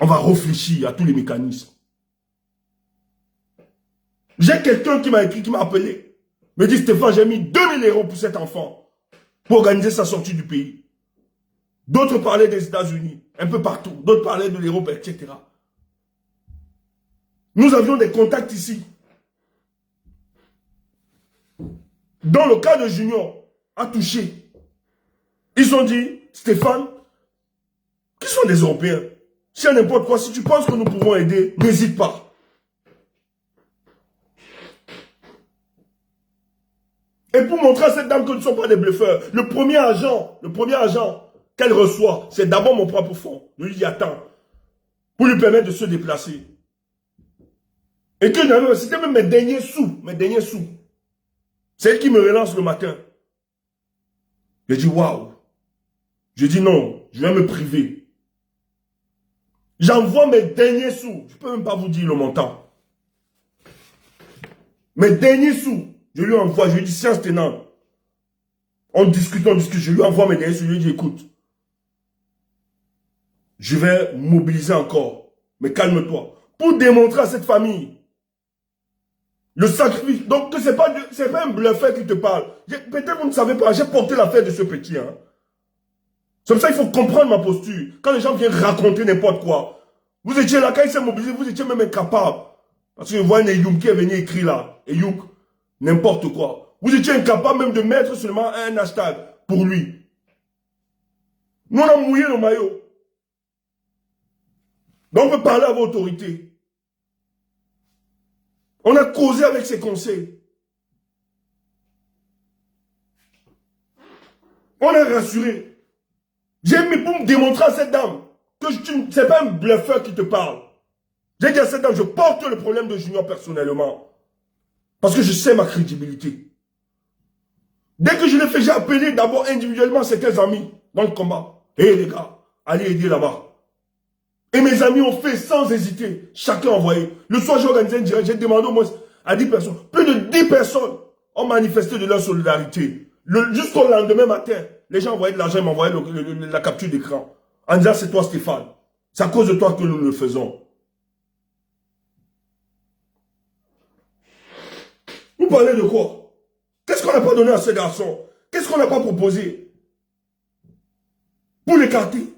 [SPEAKER 2] On va réfléchir à tous les mécanismes. J'ai quelqu'un qui m'a écrit, qui m'a appelé. Me dit, Stéphane, j'ai mis 2000 € pour cet enfant. Pour organiser sa sortie du pays. D'autres parlaient des États-Unis, un peu partout. D'autres parlaient de l'Europe, etc. Nous avions des contacts ici. Dans le cas de Junior, a touché. Ils ont dit, Stéphane, qui sont des Européens? Si à n'importe quoi, si tu penses que nous pouvons aider, n'hésite pas. Et pour montrer à cette dame que nous ne sommes pas des bluffeurs, le premier agent qu'elle reçoit, c'est d'abord mon propre fonds. Je lui dis, attends, pour lui permettre de se déplacer. Et que c'était même mes derniers sous. C'est elle qui me relance le matin. Je dis, waouh. Je dis, non, je vais me priver. J'envoie mes derniers sous. Je ne peux même pas vous dire le montant. Mes derniers sous, je lui envoie, je lui dis, séance tenante. On discute, je lui envoie mes derniers sous, je lui dis, écoute, je vais mobiliser encore, mais calme-toi. Pour démontrer à cette famille le sacrifice. Donc, ce n'est pas un bluffeur qui te parle. Peut-être vous ne savez pas, j'ai porté l'affaire de ce petit. Hein. C'est comme ça qu'il faut comprendre ma posture. Quand les gens viennent raconter n'importe quoi, vous étiez là, quand il s'est mobilisé, vous étiez même incapable. Parce que je vois un Eyouk qui est venu écrire là. Eyouk, n'importe quoi. Vous étiez incapable même de mettre seulement un hashtag pour lui. Nous, on a mouillé le maillot. Donc, on peut parler à vos autorités. On a causé avec ses conseils. On a rassuré. J'ai mis pour me démontrer à cette dame que ce n'est pas un bluffeur qui te parle. J'ai dit à cette dame, je porte le problème de Junior personnellement. Parce que je sais ma crédibilité. Dès que je l'ai fait, j'ai appelé d'abord individuellement certains amis dans le combat. Hé les gars, allez aider là-bas. Et mes amis ont fait sans hésiter. Chacun a envoyé. Le soir, j'ai organisé un direct. J'ai demandé au moins à 10 personnes. Plus de 10 personnes ont manifesté de leur solidarité. Jusqu'au lendemain matin, les gens envoyaient de l'argent, ils m'envoyaient la capture d'écran. En disant, c'est toi Stéphane. C'est à cause de toi que nous le faisons. Vous parlez de quoi? Qu'est-ce qu'on n'a pas donné à ces garçons? Qu'est-ce qu'on n'a pas proposé? Pour l'écarter.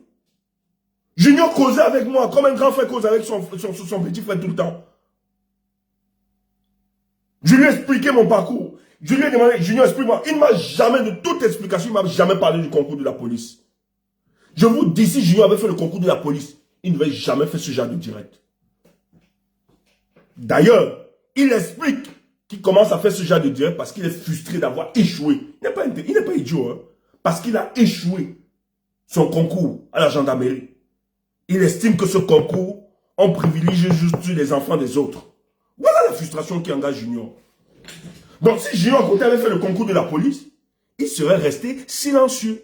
[SPEAKER 2] Junior causait avec moi, comme un grand frère cause avec son petit frère tout le temps. Je lui ai expliqué mon parcours. Je lui ai demandé, Junior, explique-moi. Il ne m'a jamais, de toute explication, il ne m'a jamais parlé du concours de la police. Je vous dis, si Junior avait fait le concours de la police, il ne devait jamais faire ce genre de direct. D'ailleurs, il explique qu'il commence à faire ce genre de direct parce qu'il est frustré d'avoir échoué. Il n'est pas idiot, hein, parce qu'il a échoué son concours à la gendarmerie. Il estime que ce concours, on privilégie juste les enfants des autres. Voilà la frustration qui engage Junior. Donc si Junior à côté avait fait le concours de la police, il serait resté silencieux.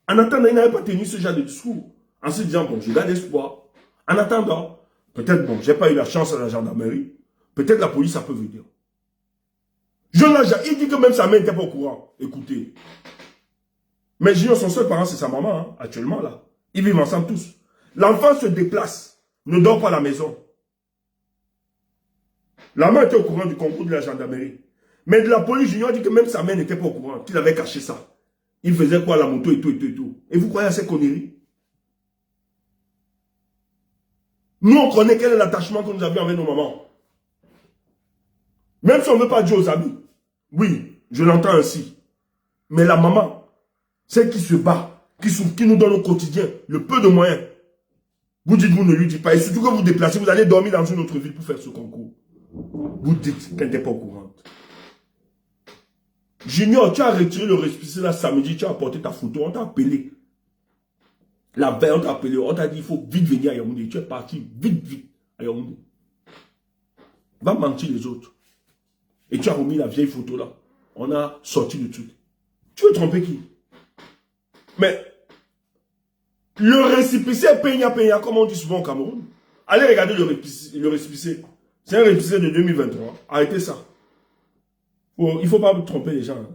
[SPEAKER 2] En attendant, il n'avait pas tenu ce genre de discours. En se disant, bon, je garde espoir. En attendant, peut-être, bon, j'ai pas eu la chance à la gendarmerie. Peut-être la police, ça peut venir. Il dit que même sa mère n'était pas au courant. Écoutez. Mais Junior, son seul parent, c'est sa maman, hein, actuellement, là. Ils vivent ensemble tous. L'enfant se déplace, ne dort pas à la maison. La mère était au courant du concours de la gendarmerie. Mais de la police, Junior dit que même sa mère n'était pas au courant, qu'il avait caché ça. Il faisait quoi la moto et tout, et tout, et tout. Et vous croyez à ces conneries? Nous, on connaît quel est l'attachement que nous avions avec nos mamans. Même si on ne veut pas dire aux amis. Oui, je l'entends ainsi. Mais la maman, celle qui se bat, qui nous donne au quotidien le peu de moyens. Vous dites, vous ne lui dites pas. Et surtout que vous déplacez, vous allez dormir dans une autre ville pour faire ce concours. Vous dites qu'elle n'est pas au courant. Junior, tu as retiré le récépissé là samedi, tu as apporté ta photo, on t'a appelé. La veille, on t'a appelé, on t'a dit, il faut vite venir à Yaoundé. Tu es parti vite à Yaoundé. Va mentir les autres. Et tu as remis la vieille photo là. On a sorti le truc. Tu veux tromper qui? Mais le récipicé peña, comme on dit souvent au Cameroun. Allez regarder le récipicé. C'est un récipicé de 2023. Arrêtez ça. Il ne faut pas tromper les gens. Hein.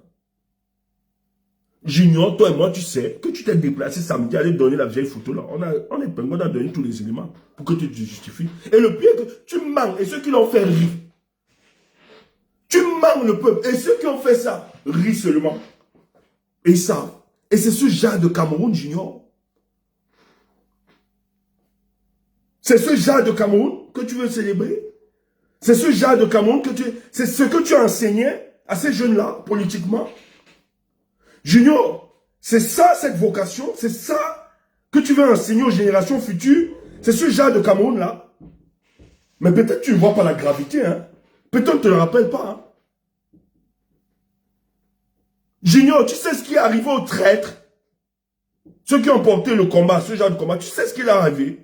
[SPEAKER 2] Junior, toi et moi, tu sais que tu t'es déplacé samedi, aller donner la vieille photo là. On a donné tous les éléments pour que tu te justifies. Et le pire, que tu manques. Et ceux qui l'ont fait rire. Tu manques le peuple. Et ceux qui ont fait ça rient seulement. Et ça. Et c'est ce genre de Cameroun, Junior. C'est ce genre de Cameroun que tu veux célébrer. C'est ce genre de Cameroun que tu... C'est ce que tu as enseigné à ces jeunes-là, politiquement. Junior, c'est ça, cette vocation. C'est ça que tu veux enseigner aux générations futures. C'est ce genre de Cameroun-là. Mais peut-être tu ne vois pas la gravité. Hein. Peut-être tu ne te le rappelles pas. Hein. Junior, tu sais ce qui est arrivé aux traîtres? Ceux qui ont porté le combat, ce genre de combat, tu sais ce qui est arrivé?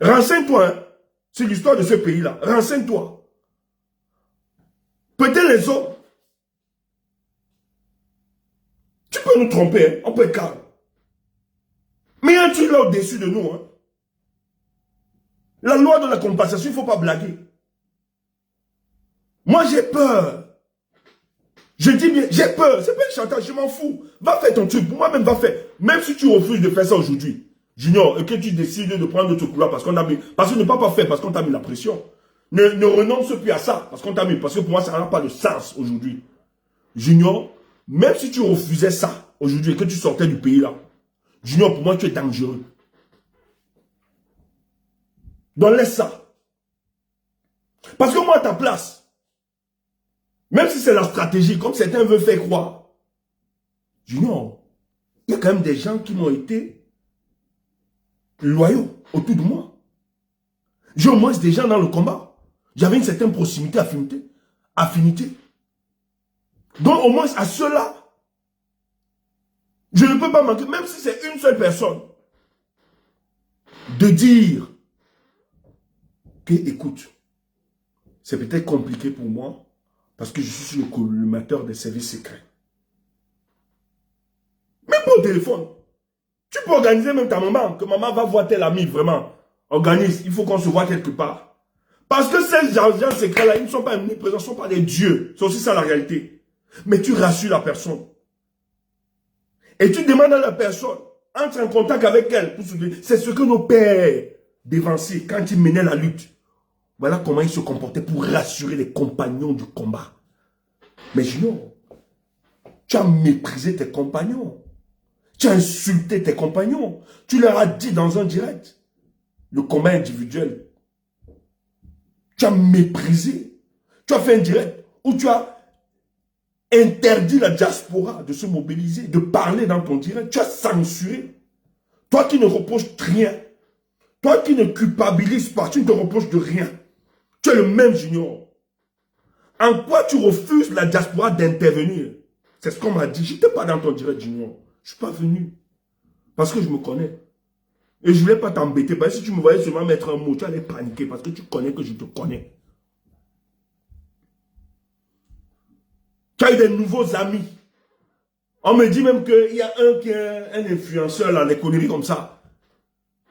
[SPEAKER 2] Renseigne-toi hein, sur l'histoire de ce pays-là. Renseigne-toi. Peut-être les hommes. Tu peux nous tromper, hein, on peut être calme. Mais il y a un truc là au-dessus de nous. Hein. La loi de la compensation, il ne faut pas blaguer. Moi, j'ai peur. Je dis bien, j'ai peur. C'est pas un chantage, je m'en fous. Va faire ton truc. Moi-même, va faire. Même si tu refuses de faire ça aujourd'hui, Junior, et que tu décides de prendre notre couleur parce qu'on t'a mis. Parce que ne pas faire parce qu'on t'a mis la pression. Ne renonce plus à ça parce qu'on t'a mis. Parce que pour moi, ça n'a pas de sens aujourd'hui. Junior, même si tu refusais ça aujourd'hui et que tu sortais du pays là, Junior, pour moi, tu es dangereux. Donc laisse ça. Parce que moi, à ta place, même si c'est la stratégie, comme certains veulent faire croire, Junior, il y a quand même des gens qui m'ont été loyaux autour de moi. J'ai au moins des gens dans le combat. J'avais une certaine proximité, affinité. Donc au moins à ceux-là, je ne peux pas manquer, même si c'est une seule personne, de dire que, écoute, c'est peut-être compliqué pour moi, parce que je suis le collimateur des services secrets. Même pas au téléphone. Tu peux organiser même ta maman, que maman va voir tel ami, vraiment. Organise, il faut qu'on se voit quelque part. Parce que ces agents secrets-là, ils ne sont pas omniprésents, ils ne sont pas des dieux. C'est aussi ça la réalité. Mais tu rassures la personne. Et tu demandes à la personne, entre en contact avec elle. C'est ce que nos pères dévanciers, quand ils menaient la lutte. Voilà comment ils se comportaient pour rassurer les compagnons du combat. Mais sinon, tu as méprisé tes compagnons. Tu as insulté tes compagnons. Tu leur as dit dans un direct. Le combat individuel. Tu as méprisé. Tu as fait un direct où tu as interdit la diaspora de se mobiliser, de parler dans ton direct. Tu as censuré. Toi qui ne reproches rien. Toi qui ne culpabilises pas. Tu ne te reproches de rien. Tu es le même Junior. En quoi tu refuses la diaspora d'intervenir? C'est ce qu'on m'a dit. Je n'étais pas dans ton direct, Junior. Je ne suis pas venu. Parce que je me connais. Et je ne voulais pas t'embêter. Parce que si tu me voyais seulement mettre un mot, tu allais paniquer. Parce que tu connais que je te connais. Tu as eu des nouveaux amis. On me dit même qu'il y a un qui est un influenceur, là, les conneries comme ça.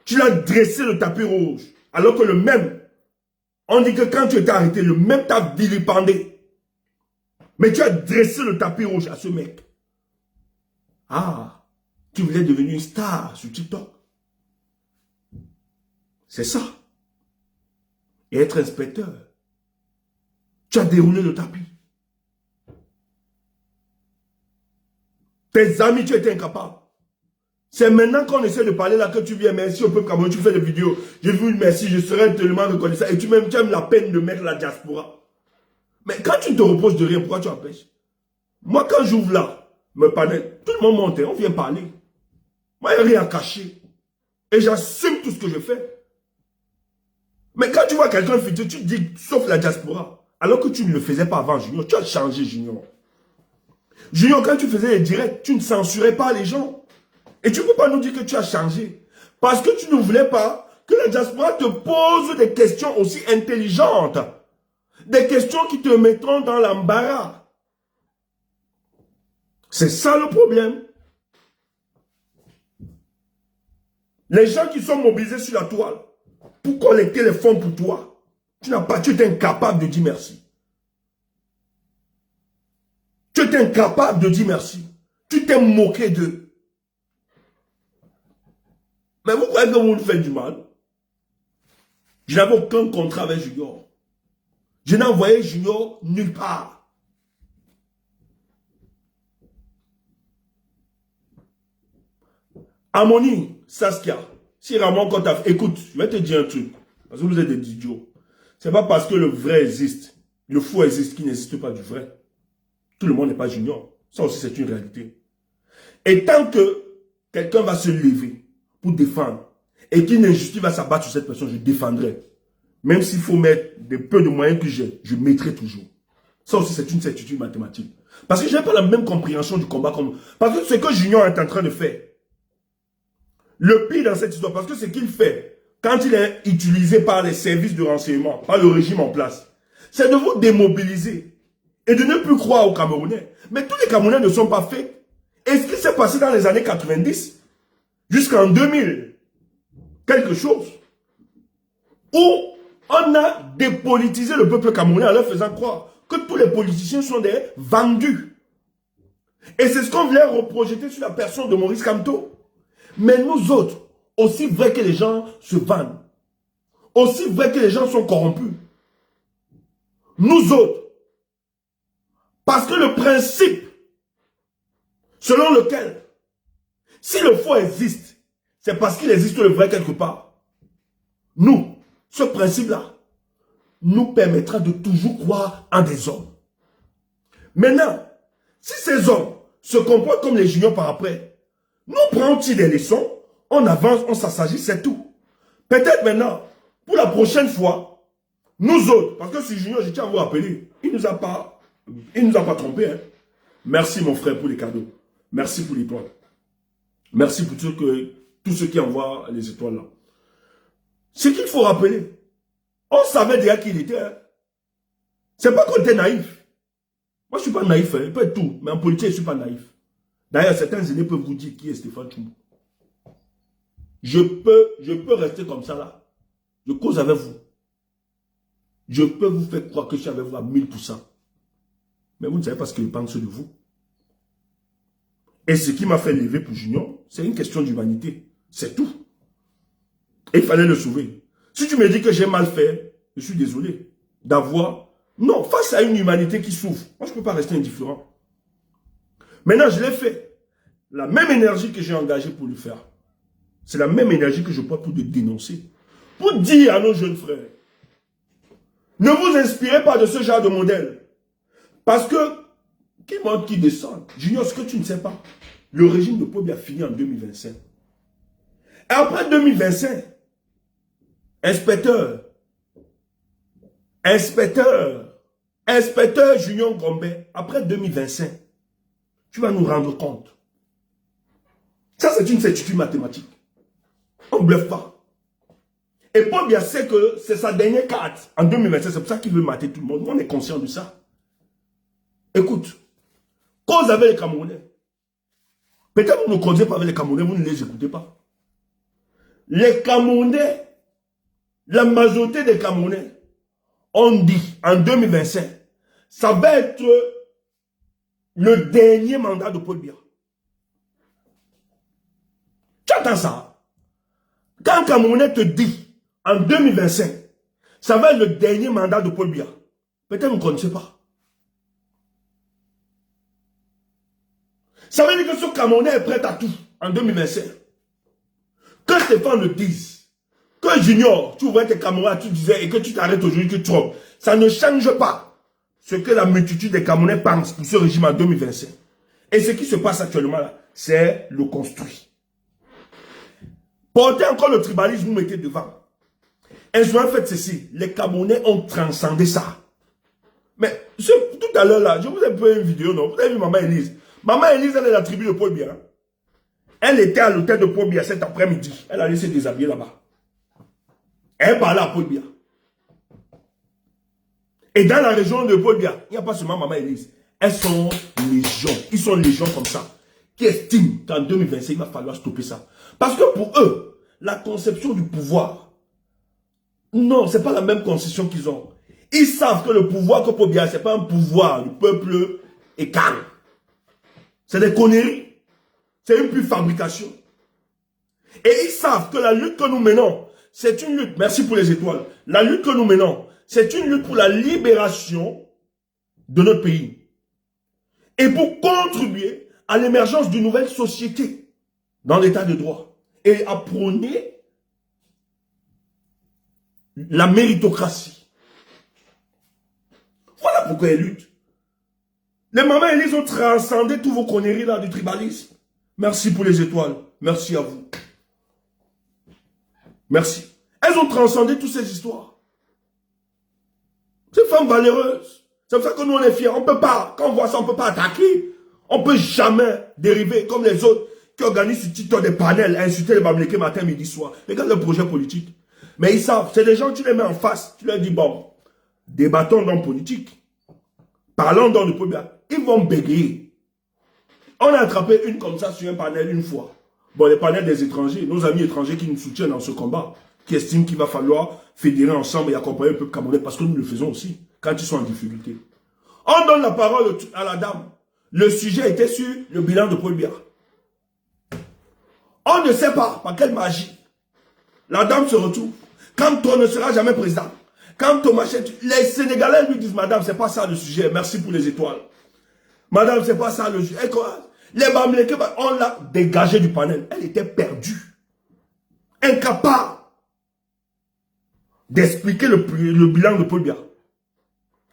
[SPEAKER 2] Tu l'as dressé le tapis rouge. Alors que le même, on dit que quand tu étais arrêté, le même t'a vilipendé. Mais tu as dressé le tapis rouge à ce mec. Ah, tu voulais devenir une star sur TikTok. C'est ça. Et être inspecteur. Tu as déroulé le tapis. Tes amis, tu étais incapable. C'est maintenant qu'on essaie de parler là que tu viens, merci au peuple camerounais, tu fais des vidéos. J'ai vu, merci, je serais tellement reconnaissant. Et tu aimes la peine de mettre la diaspora. Mais quand tu te reposes de rien, pourquoi tu empêches? Moi, quand j'ouvre là, me panel, tout le monde monte, on vient parler. Moi, il n'y a rien à cacher. Et j'assume tout ce que je fais. Mais quand tu vois quelqu'un filtrer, tu te dis, sauf la diaspora. Alors que tu ne le faisais pas avant, Junior. Tu as changé, Junior. Junior, quand tu faisais les directs, tu ne censurais pas les gens. Et tu ne peux pas nous dire que tu as changé. Parce que tu ne voulais pas que la diaspora te pose des questions aussi intelligentes. Des questions qui te mettront dans l'embarras. C'est ça le problème. Les gens qui sont mobilisés sur la toile pour collecter les fonds pour toi, tu étais incapable de dire merci. Tu étais incapable de dire merci. Tu t'es moqué d'eux. Mais vous croyez que vous nous faites du mal? Je n'avais aucun contrat avec Junior. Je n'ai envoyé Junior nulle part. Harmonie, Saskia, si Ramon quand écoute, je vais te dire un truc, parce que vous êtes des idiots. C'est pas parce que le vrai existe, le faux existe, qu'il n'existe pas du vrai. Tout le monde n'est pas Junior. Ça aussi, c'est une réalité. Et tant que quelqu'un va se lever pour défendre, et qu'une injustice va s'abattre sur cette personne, je défendrai. Même s'il faut mettre des peu de moyens que j'ai, je mettrai toujours. Ça aussi, c'est une certitude mathématique. Parce que je n'ai pas la même compréhension du combat comme... Parce que ce que Junior est en train de faire, le pire dans cette histoire, parce que ce qu'il fait, quand il est utilisé par les services de renseignement, par le régime en place, c'est de vous démobiliser et de ne plus croire aux Camerounais. Mais tous les Camerounais ne sont pas faits. Et ce qui s'est passé dans les années 90, jusqu'en 2000, quelque chose, où on a dépolitisé le peuple camerounais en leur faisant croire que tous les politiciens sont des vendus. Et c'est ce qu'on voulait reprojeter sur la personne de Maurice Kamto. Mais nous autres, aussi vrai que les gens se vendent, aussi vrai que les gens sont corrompus, nous autres, parce que le principe selon lequel, si le faux existe, c'est parce qu'il existe le vrai quelque part. Nous, ce principe-là, nous permettra de toujours croire en des hommes. Maintenant, si ces hommes se comportent comme les juniors par après, nous prenons-ils des leçons, on avance, on s'assagit, c'est tout. Peut-être maintenant, pour la prochaine fois, nous autres, parce que ce junior, je tiens à vous rappeler, il ne nous a pas trompés. Hein. Merci mon frère pour les cadeaux. Merci pour l'étoile. Merci pour tous ceux qui envoient les étoiles là. Ce qu'il faut rappeler, on savait déjà qui il était. Hein. C'est pas qu'on était naïf. Moi, je ne suis pas naïf, hein. Il peut être tout, mais en politique, je ne suis pas naïf. D'ailleurs, certains aînés peuvent vous dire qui est Stéphane Tchoumou. Je peux rester comme ça là. Je cause avec vous. Je peux vous faire croire que je suis avec vous à 1000%. Mais vous ne savez pas ce que je pense de vous. Et ce qui m'a fait lever pour Junior, c'est une question d'humanité. C'est tout. Et il fallait le sauver. Si tu me dis que j'ai mal fait, je suis désolé d'avoir... Non, face à une humanité qui souffre, moi je ne peux pas rester indifférent. Maintenant, je l'ai fait. La même énergie que j'ai engagée pour le faire, c'est la même énergie que je porte pour le dénoncer. Pour dire à nos jeunes frères, ne vous inspirez pas de ce genre de modèle. Parce que, qui monte, qui descend. Junior, ce que tu ne sais pas, le régime de Paul Biya a fini en 2025. Et après 2025, inspecteur Junior Gombe, après 2025, tu vas nous rendre compte. Ça, c'est une certitude mathématique. On ne bluffe pas. Et Paul Biya sait que c'est sa dernière carte en 2025. C'est pour ça qu'il veut mater tout le monde. On est conscient de ça. Écoute, cause avec les Camerounais. Peut-être que vous ne causez pas avec les Camerounais, vous ne les écoutez pas. Les Camerounais, la majorité des Camerounais ont dit en 2025, ça va être le dernier mandat de Paul Biya. Tu entends ça? Quand un Camerounais te dit en 2025, ça va être le dernier mandat de Paul Biya, peut-être que vous ne connaissez pas. Ça veut dire que ce Camerounais est prêt à tout en 2025. Que Stéphane le dise, que Junior, tu ouvrais tes caméras, tu disais, et que tu t'arrêtes aujourd'hui, tu te trompes. Ça ne change pas ce que la multitude des Camerounais pensent pour ce régime en 2025. Et ce qui se passe actuellement là, c'est le construit. Portez encore le tribalisme, vous mettez devant. Ils ont fait ceci. Les Camerounais ont transcendé ça. Mais tout à l'heure là, je vous ai fait une vidéo, non? Vous avez vu Maman Élise? Maman Élise, elle est la tribu de Paul Biya. Elle était à l'hôtel de Paul Biya cet après-midi. Elle allait se déshabiller là-bas. Elle parlait à Paul Biya. Et dans la région de Paul Biya, il n'y a pas seulement Maman Élise. Elles sont légion. Ils sont légion comme ça. Qui estiment qu'en 2025, il va falloir stopper ça. Parce que pour eux, la conception du pouvoir, non, ce n'est pas la même conception qu'ils ont. Ils savent que le pouvoir que Paul Biya, ce n'est pas un pouvoir du peuple écarté. C'est des conneries. C'est une pure fabrication. Et ils savent que la lutte que nous menons, c'est une lutte, merci pour les étoiles, la lutte que nous menons, c'est une lutte pour la libération de notre pays. Et pour contribuer à l'émergence d'une nouvelle société dans l'état de droit. Et à prôner la méritocratie. Voilà pourquoi ils luttent. Les mamans Élise ont transcendé tous vos conneries là du tribalisme. Merci pour les étoiles. Merci à vous. Merci. Elles ont transcendé toutes ces histoires. Ces femmes valeureuses. C'est pour ça que nous on est fiers. On ne peut pas, quand on voit ça, on ne peut pas attaquer. On ne peut jamais dériver comme les autres qui organisent sur TikTok des panels, insulter les Bamileke matin, midi, soir. Regarde le projet politique. Mais ils savent, c'est des gens, tu les mets en face, tu leur dis, bon, débattons dans politique. Parlons dans le problème. Ils vont bégayer. On a attrapé une comme ça sur un panel une fois. Bon, les panels des étrangers, nos amis étrangers qui nous soutiennent dans ce combat, qui estiment qu'il va falloir fédérer ensemble et accompagner le peuple camerounais, parce que nous le faisons aussi, quand ils sont en difficulté. On donne la parole à la dame. Le sujet était sur le bilan de Paul Biya. On ne sait pas par quelle magie. La dame se retrouve. Quand on ne sera jamais président, quand on m'achète, les Sénégalais lui disent, madame, c'est pas ça le sujet, merci pour les étoiles. Madame, c'est pas ça le sujet. Les Bamileke, on l'a dégagée du panel. Elle était perdue. Incapable d'expliquer le bilan de Paul Biya.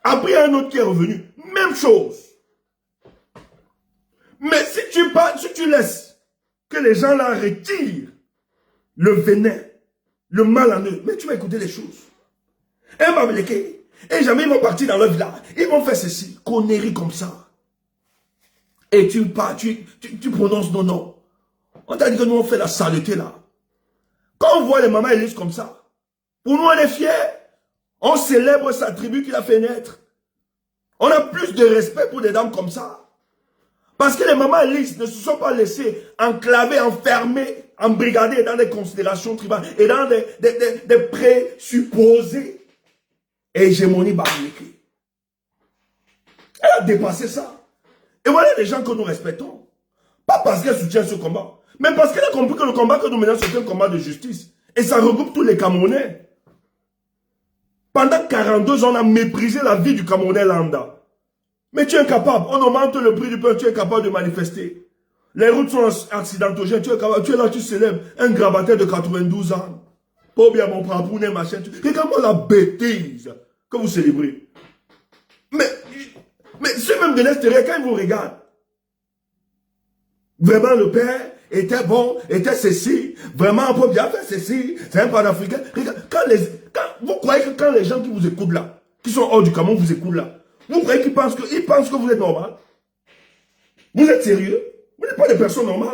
[SPEAKER 2] Après, il y a un autre qui est revenu. Même chose. Mais si tu laisses que les gens là retirent le venin, le mal en eux, mais tu vas écouter les choses. Et Bamileke, et jamais ils vont partir dans leur village. Ils vont faire ceci, conneries comme ça. Et tu prononces non, non. On t'a dit que nous on fait la saleté là. Quand on voit les mamans Élise comme ça, pour nous on est fiers. On célèbre sa tribu qui l'a fait naître. On a plus de respect pour des dames comme ça. Parce que les mamans Élise ne se sont pas laissées enclaver, enfermer, embrigader dans des considérations tribales et dans des présupposés. Hégémonie Bamileke. Elle a dépassé ça. Et voilà les gens que nous respectons. Pas parce qu'elle soutient ce combat, mais parce qu'elle a compris que le combat que nous menons, c'est un combat de justice. Et ça regroupe tous les Camerounais. Pendant 42 ans, on a méprisé la vie du Camerounais lambda. Mais tu es incapable. On augmente le prix du pain, tu es capable de manifester. Les routes sont accidentogènes, tu es là, tu célèbres un grabataire de 92 ans. Pas bien mon prapounet, machin. Regarde-moi la bêtise que vous célébrez. Mais ceux même de l'extérieur, quand ils vous regardent, vraiment le père était bon, était ceci, vraiment on peut bien faire ceci, c'est un panafricain. Vous croyez que quand les gens qui vous écoutent là, qui sont hors du Cameroun vous écoutent là, vous croyez qu'ils pensent que vous êtes normal? Vous êtes sérieux? Vous n'êtes pas des personnes normales.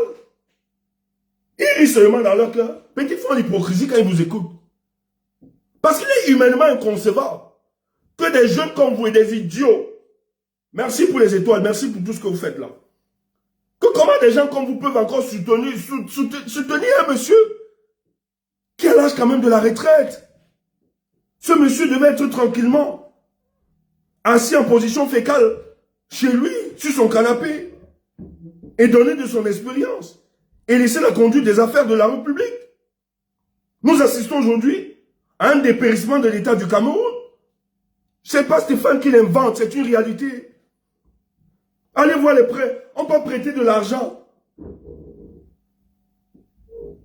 [SPEAKER 2] Ils rient seulement dans leur cœur. Peut-être qu'ils font l'hypocrisie quand ils vous écoutent. Parce qu'il est humainement inconcevable que des jeunes comme vous et des idiots, merci pour les étoiles, merci pour tout ce que vous faites là, que comment des gens comme vous peuvent encore soutenir un monsieur qui a l'âge quand même de la retraite. Ce monsieur devait être tranquillement assis en position fécale chez lui, sur son canapé, et donner de son expérience, et laisser la conduite des affaires de la République. Nous assistons aujourd'hui à un dépérissement de l'État du Cameroun. Ce n'est pas Stéphane qui l'invente, c'est une réalité. Allez voir les prêts. On peut prêter de l'argent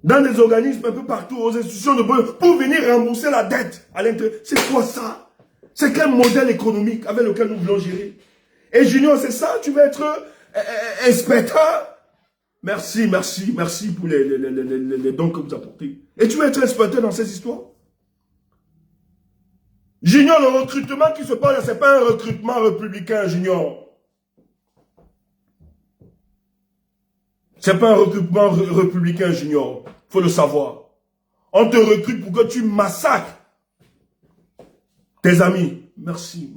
[SPEAKER 2] dans des organismes un peu partout, aux institutions de bonheur, pour venir rembourser la dette à l'intérieur. C'est quoi ça? C'est quel modèle économique avec lequel nous voulons gérer? Et Junior, c'est ça? Tu veux être inspecteur? Merci pour les dons que vous apportez. Et tu veux être inspecteur dans ces histoires? Junior, le recrutement qui se passe, ce n'est pas un recrutement républicain, Junior. Ce n'est pas un recrutement républicain, Junior. Il faut le savoir. On te recrute pour que tu massacres tes amis. Merci.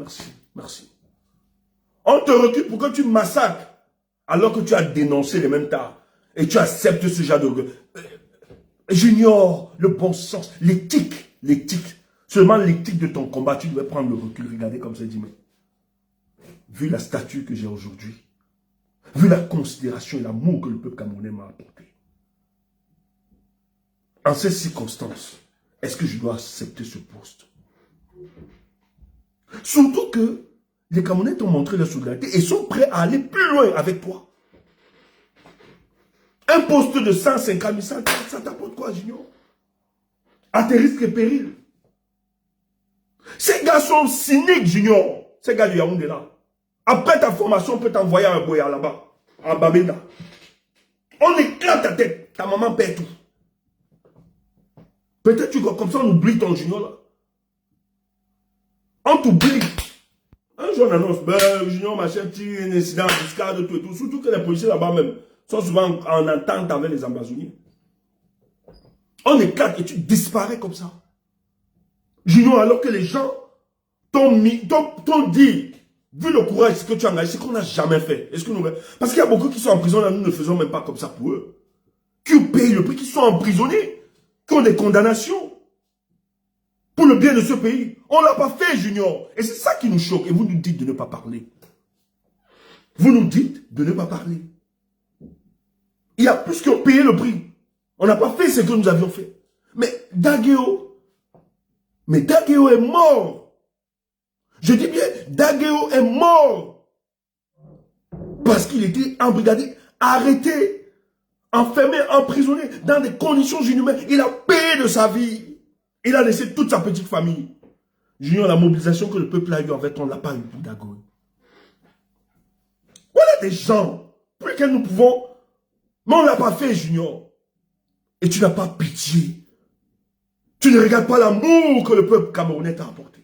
[SPEAKER 2] On te recrute pour que tu massacres alors que tu as dénoncé les mêmes tas. Et tu acceptes ce genre de... Junior, le bon sens, l'éthique. Seulement l'éthique de ton combat, tu devais prendre le recul. Regardez comme ça, dit, mais vu la statue que j'ai aujourd'hui, vu la considération et l'amour que le peuple camerounais m'a apporté, en ces circonstances, est-ce que je dois accepter ce poste? Surtout que les Camerounais t'ont montré leur solidarité et sont prêts à aller plus loin avec toi. Un poste de 150 000, ça t'apporte quoi, Junior? À tes risques et périls. Ces gars sont cyniques, Junior. Ces gars du Yaoundé là. Après ta formation, on peut t'envoyer un boya là-bas, en Bamenda. On éclate ta tête. Ta maman perd tout. Peut-être que comme ça, on oublie ton Junior là. On t'oublie. Un jour, on annonce, ben, Junior, machin, petit incident, embuscade, tout et tout. Surtout que les policiers là-bas même sont souvent en entente avec les ambazoniers. On éclate et tu disparais comme ça. Junior, alors que les gens t'ont dit, vu le courage que tu as engagé, c'est qu'on n'a jamais fait. Est-ce que nous... Parce qu'il y a beaucoup qui sont en prison, là, nous ne faisons même pas comme ça pour eux. Qui payent le prix, qui sont emprisonnés, qui ont des condamnations pour le bien de ce pays. On ne l'a pas fait, Junior. Et c'est ça qui nous choque. Et vous nous dites de ne pas parler. Vous nous dites de ne pas parler. Il y a plus qui ont payé le prix. On n'a pas fait ce que nous avions fait. Mais Dagueo est mort. Je dis bien, Dagueo est mort. Parce qu'il était embrigadé, arrêté, enfermé, emprisonné, dans des conditions inhumaines. Il a payé de sa vie. Il a laissé toute sa petite famille. Junior, la mobilisation que le peuple a eue avec toi, on ne l'a pas eu pour Dagueo. Voilà des gens pour lesquels nous pouvons... Mais on ne l'a pas fait, Junior. Et tu n'as pas pitié. Tu ne regardes pas l'amour que le peuple camerounais t'a apporté.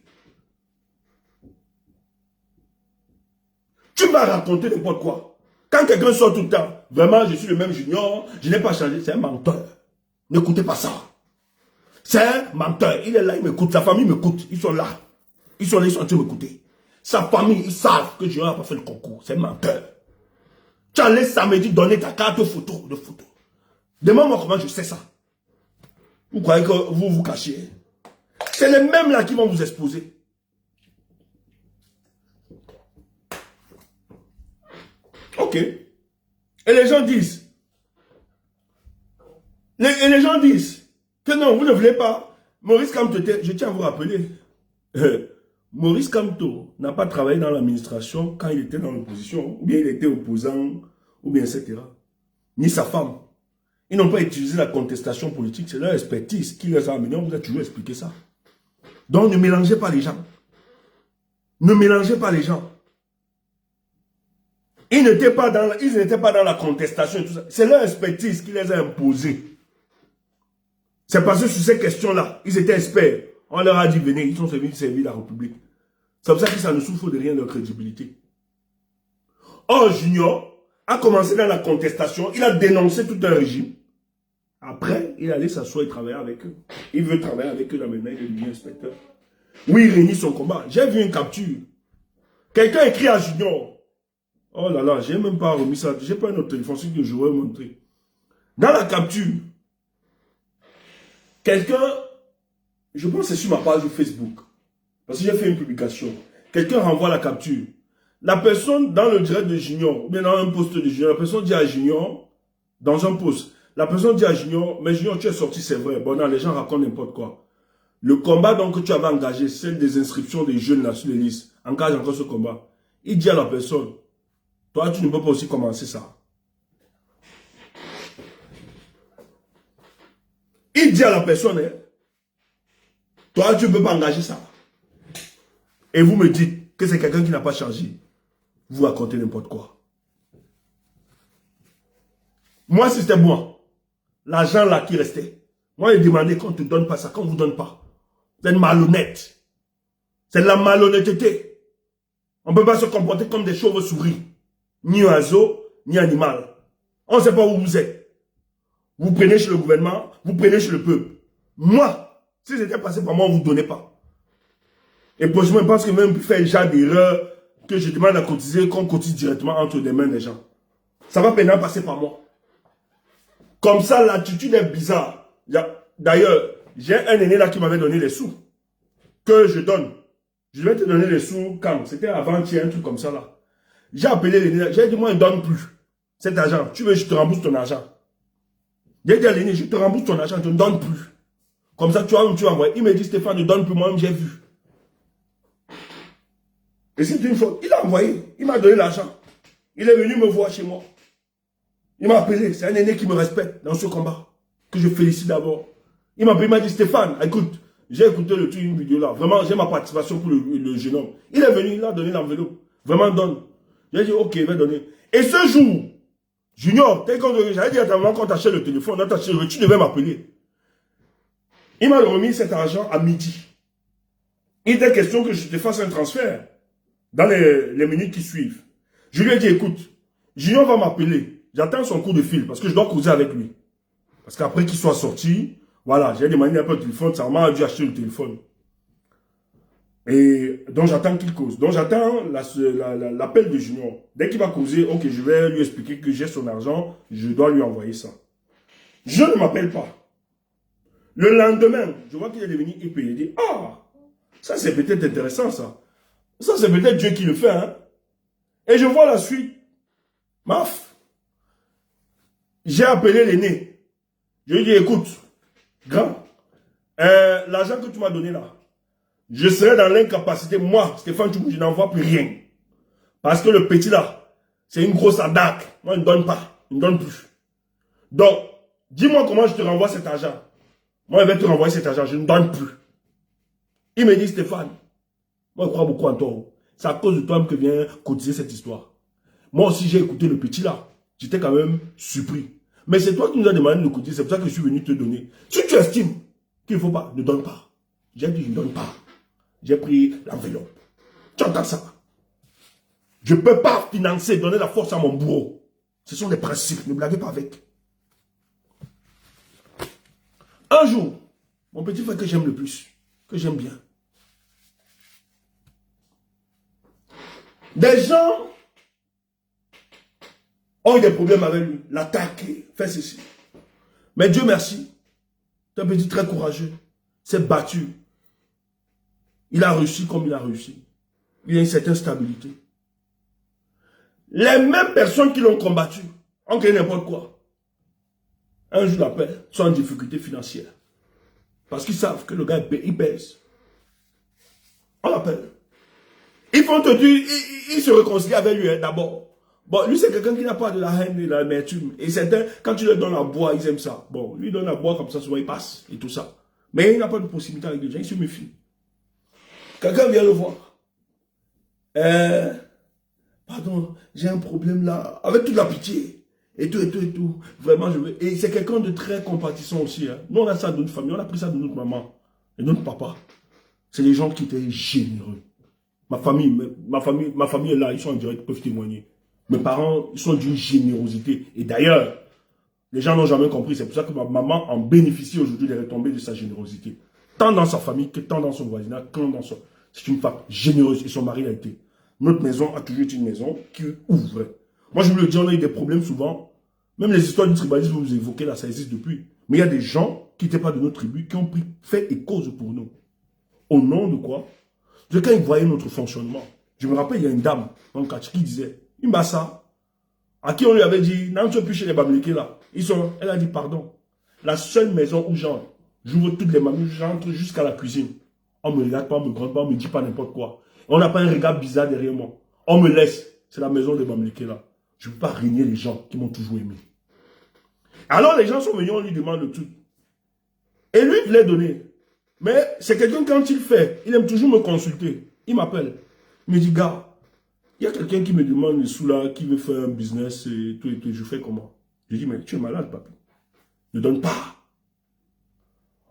[SPEAKER 2] Tu vas raconter n'importe quoi. Quand quelqu'un sort tout le temps, vraiment, je suis le même Junior, je n'ai pas changé, c'est un menteur. N'écoutez pas ça. C'est un menteur. Il est là, il m'écoute. Sa famille m'écoute. Ils sont là. Ils sont en train de m'écouter. Sa famille, ils savent que Junior n'a pas fait le concours. C'est un menteur. Tu allais samedi donner ta carte de photo. Demande-moi comment je sais ça. Vous croyez que vous vous cachez? C'est les mêmes là qui vont vous exposer. Ok. Et les gens disent. Les gens disent que non, vous ne voulez pas. Maurice Kamto, je tiens à vous rappeler. Maurice Kamto n'a pas travaillé dans l'administration quand il était dans l'opposition, ou bien il était opposant, ou bien etc. Ni sa femme. Ils n'ont pas utilisé la contestation politique, c'est leur expertise qui les a amenés. On vous a toujours expliqué ça. Donc ne mélangez pas les gens. Ne mélangez pas les gens. Ils n'étaient pas dans la contestation et tout ça. C'est leur expertise qui les a imposés. C'est parce que sur ces questions-là, ils étaient experts. On leur a dit, venez, ils sont venus servir la République. C'est pour ça que ça ne souffre de rien de crédibilité. Or, Junior a commencé dans la contestation, il a dénoncé tout un régime. Après, il allait s'asseoir et travailler avec eux. Il veut travailler avec eux là maintenant, il est devenu inspecteur. Oui, il réunit son combat. J'ai vu une capture. Quelqu'un écrit à Junior. Oh là là, j'ai même pas remis ça. J'ai pas un autre téléphone, c'est que je vais montrer. Dans la capture, quelqu'un, je pense que c'est sur ma page Facebook, parce que j'ai fait une publication. Quelqu'un renvoie la capture. La personne dans le direct de Junior, ou bien dans un post de Junior, la personne dit à Junior, dans un post, la personne dit à Junior, mais Junior, tu es sorti, c'est vrai. Bon, non, les gens racontent n'importe quoi. Le combat donc que tu avais engagé, celle des inscriptions des jeunes là sur les listes, engage encore ce combat. Il dit à la personne, Toi, tu ne peux pas aussi commencer ça. Il dit à la personne, hein, toi, tu ne peux pas engager ça. Et vous me dites que c'est quelqu'un qui n'a pas changé. Vous racontez n'importe quoi. Moi, si c'était moi, l'argent là qui restait, moi, il demandait qu'on ne te donne pas ça, qu'on ne vous donne pas. C'est une malhonnête. C'est de la malhonnêteté. On ne peut pas se comporter comme des chauves-souris. Ni oiseau, ni animal. On ne sait pas où vous êtes. Vous prenez chez le gouvernement, vous prenez chez le peuple. Moi, si c'était passé par moi, on ne vous donnait pas. Et prochainement, je pense que même faire le genre d'erreur que je demande à cotiser, qu'on cotise directement entre les mains des gens. Ça va peine passer par moi. Comme ça, l'attitude est bizarre. D'ailleurs, j'ai un aîné là qui m'avait donné les sous. Que je donne. Je vais te donner les sous quand? C'était avant-hier, un truc comme ça là. J'ai appelé l'aîné, j'ai dit, moi, il ne donne plus cet argent. Tu veux, je te rembourse ton argent. J'ai dit à l'aîné, je te rembourse ton argent, je ne donne plus. Comme ça, tu vas envoyer. Il me dit, Stéphane, ne donne plus, moi-même, j'ai vu. Et c'est une faute. Il a envoyé, il m'a donné l'argent. Il est venu me voir chez moi. Il m'a appelé, c'est un aîné qui me respecte dans ce combat. Que je félicite d'abord. Il m'a appelé, il m'a dit, Stéphane, écoute, j'ai écouté une vidéo là. Vraiment, j'ai ma participation pour le jeune homme. Il est venu, il a donné l'enveloppe. Vraiment, donne. J'ai dit, ok, il va donner. Et ce jour, Junior, j'allais dire à ta maman quand t'achètes le téléphone, tu devais m'appeler. Il m'a remis cet argent à midi. Il était question que je te fasse un transfert dans les minutes qui suivent. Je lui ai dit, écoute, Junior va m'appeler. J'attends son coup de fil parce que je dois causer avec lui. Parce qu'après qu'il soit sorti, voilà, j'ai demandé un peu le téléphone, ça m'a dû acheter le téléphone. Et donc j'attends qu'il cause. Donc j'attends l'appel de Junior. Dès qu'il va causer, ok, je vais lui expliquer que j'ai son argent, je dois lui envoyer ça. Je ne m'appelle pas. Le lendemain, je vois qu'il est devenu IP. Il dit, ah, ça c'est peut-être intéressant ça. Ça c'est peut-être Dieu qui le fait. Hein? Et je vois la suite. Maf. J'ai appelé l'aîné. Je lui ai dit, écoute, grand, l'argent que tu m'as donné là, je serai dans l'incapacité, moi, Stéphane Tchoumou, je n'envoie plus rien. Parce que le petit là, c'est une grosse arnaque. Moi, il ne donne pas. Il ne donne plus. Donc, dis-moi comment je te renvoie cet argent. Moi, je vais te renvoyer cet argent. Je ne donne plus. Il me dit, Stéphane, moi, je crois beaucoup en toi. C'est à cause de toi que vient cotiser cette histoire. Moi aussi, j'ai écouté le petit là. J'étais quand même surpris. Mais c'est toi qui nous as demandé de cotiser. C'est pour ça que je suis venu te donner. Si tu estimes qu'il ne faut pas, ne donne pas. J'ai dit, je ne donne pas. J'ai pris l'enveloppe. Tu entends ça? Je ne peux pas financer, donner la force à mon bourreau. Ce sont des principes, ne blaguez pas avec. Un jour, mon petit frère que j'aime le plus, que j'aime bien. Des gens ont eu des problèmes avec lui, l'attaquer, faire ceci. Mais Dieu merci, c'est un petit très courageux, s'est battu. Il a réussi comme il a réussi. Il a une certaine stabilité. Les mêmes personnes qui l'ont combattu ont créé n'importe quoi. Un jour d'appel, sont en difficulté financière. Parce qu'ils savent que le gars, il pèse. On l'appelle. Ils font te dire, ils se réconcilient avec lui d'abord. Bon, lui, c'est quelqu'un qui n'a pas de la haine et de l'amertume. Et certains, quand tu leur donnes à boire, ils aiment ça. Bon, lui, il donne à boire comme ça, souvent, il passe et tout ça. Mais il n'a pas de possibilité avec les gens, il se méfie. Quelqu'un vient le voir. Pardon, j'ai un problème là, avec toute la pitié. Et tout, et tout, et tout. Vraiment, je veux. Et c'est quelqu'un de très compatissant aussi. Hein. Nous, on a ça de notre famille, on a pris ça de notre maman et notre papa. C'est les gens qui étaient généreux. Ma famille est là, ils sont en direct, ils peuvent témoigner. Mes parents, ils sont d'une générosité. Et d'ailleurs, les gens n'ont jamais compris. C'est pour ça que ma maman en bénéficie aujourd'hui des retombées de sa générosité. Tant dans sa famille, que tant dans son voisinage, tant dans son... C'est une femme généreuse et son mari l'a été. Notre maison a toujours été une maison qui ouvre. Moi, je vous le dis, on a eu des problèmes souvent. Même les histoires du tribalisme que vous évoquez là, ça existe depuis. Mais il y a des gens qui n'étaient pas de notre tribu, qui ont pris fait et cause pour nous. Au nom de quoi? De quand ils voyaient notre fonctionnement. Je me rappelle, il y a une dame, dans le quartier, qui disait, Imbassa, à qui on lui avait dit, non, tu peux plus chez les Bamileke là. Elle a dit, pardon. La seule maison où j'entre, j'ouvre toutes les mamies, j'entre jusqu'à la cuisine. On me regarde pas, on me gronde pas, on me dit pas n'importe quoi. On n'a pas un regard bizarre derrière moi. On me laisse. C'est la maison de Bamileke là. Je ne peux pas régner les gens qui m'ont toujours aimé. Alors les gens sont venus, on lui demande le truc. Et lui, il voulait donner. Mais c'est quelqu'un, quand il fait, il aime toujours me consulter. Il m'appelle. Il me dit, gars, il y a quelqu'un qui me demande des sous là, qui veut faire un business et tout et tout. Je fais comment? Je dis, mais tu es malade, papi. Ne donne pas.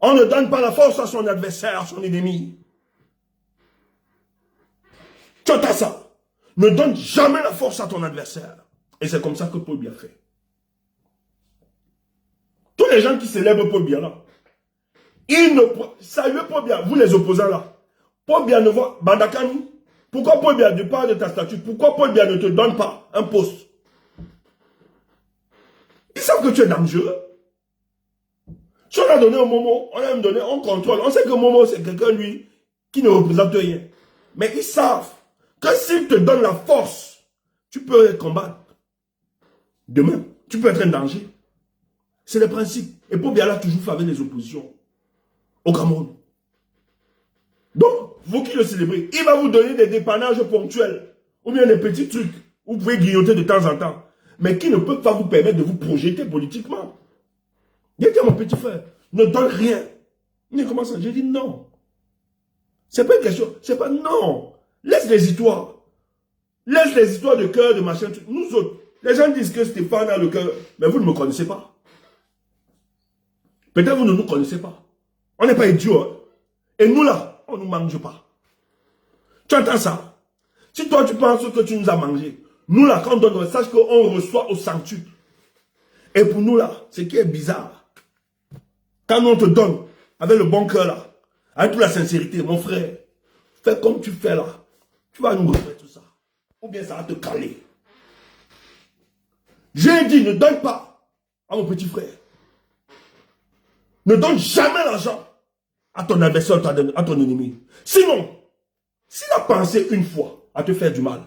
[SPEAKER 2] On ne donne pas la force à son adversaire, à son ennemi. Tu entends ça? Ne donne jamais la force à ton adversaire. Et c'est comme ça que Paul Biya fait. Tous les gens qui célèbrent Paul Biya là, ils ne saluent Paul Biya, vous les opposants là. Paul Biya ne voit Bandakani. Pourquoi Paul Biya ne parle de ta statue? Pourquoi Paul Biya ne te donne pas un poste? Ils savent que tu es dangereux. Si on a donné au Momo, on a même donné, on contrôle. On sait que Momo c'est quelqu'un lui qui ne représente rien. Mais ils savent que s'ils te donnent la force, tu peux les combattre. Demain, tu peux être un danger. C'est le principe. Et Paul Biya a toujours fait avec les oppositions au Cameroun. Donc, vous qui le célébrez, il va vous donner des dépannages ponctuels ou bien des petits trucs. Vous pouvez grignoter de temps en temps. Mais qui ne peut pas vous permettre de vous projeter politiquement. Il dit à mon petit frère, ne donne rien. Il dit comment ça? J'ai dit non. C'est pas une question. C'est pas non. Laisse les histoires. Laisse les histoires de cœur, de machin. Nous autres, les gens disent que Stéphane a le cœur. Mais vous ne me connaissez pas. Peut-être vous ne nous connaissez pas. On n'est pas idiots. Hein? Et nous là, on ne nous mange pas. Tu entends ça? Si toi tu penses que tu nous as mangé, nous là, quand on donne, sache qu'on reçoit au centuple. Et pour nous là, ce qui est bizarre, quand on te donne, avec le bon cœur là, avec toute la sincérité, mon frère, fais comme tu fais là, tu vas nous refaire tout ça. Ou bien ça va te caler. J'ai dit, ne donne pas à mon petit frère. Ne donne jamais l'argent à ton adversaire, à ton ennemi. Sinon, s'il a pensé une fois à te faire du mal,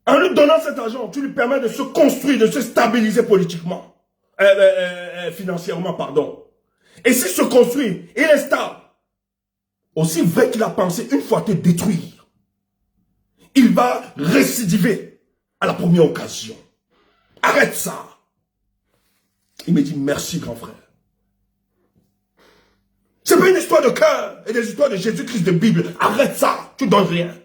[SPEAKER 2] en lui donnant cet argent, tu lui permets de se construire, de se stabiliser politiquement, financièrement, pardon. Et s'il se construit, il est stable, aussi vrai qu'il a pensé une fois te détruire, il va récidiver à la première occasion. Arrête ça. Il me dit merci grand frère. C'est pas une histoire de cœur et des histoires de Jésus-Christ de Bible. Arrête ça, tu donnes rien.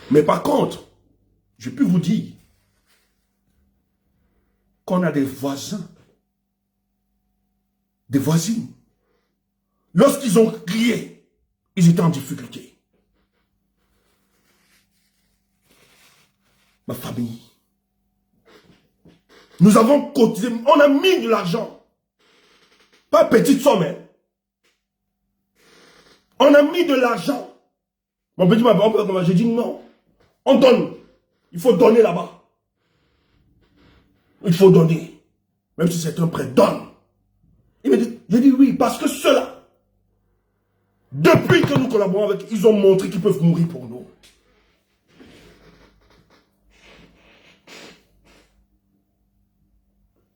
[SPEAKER 2] Mais par contre, je peux vous dire qu'on a des voisins, des voisines. Lorsqu'ils ont crié, ils étaient en difficulté. Ma famille. Nous avons cotisé, on a mis de l'argent. Pas petite somme, hein. On a mis de l'argent. Mon petit maman, j'ai dit non. On donne. Il faut donner là-bas. Il faut donner. Même si c'est un prêt, donne. Il me dit, j'ai dit oui, parce que ceux-là, depuis que nous collaborons avec, ils ont montré qu'ils peuvent mourir pour nous.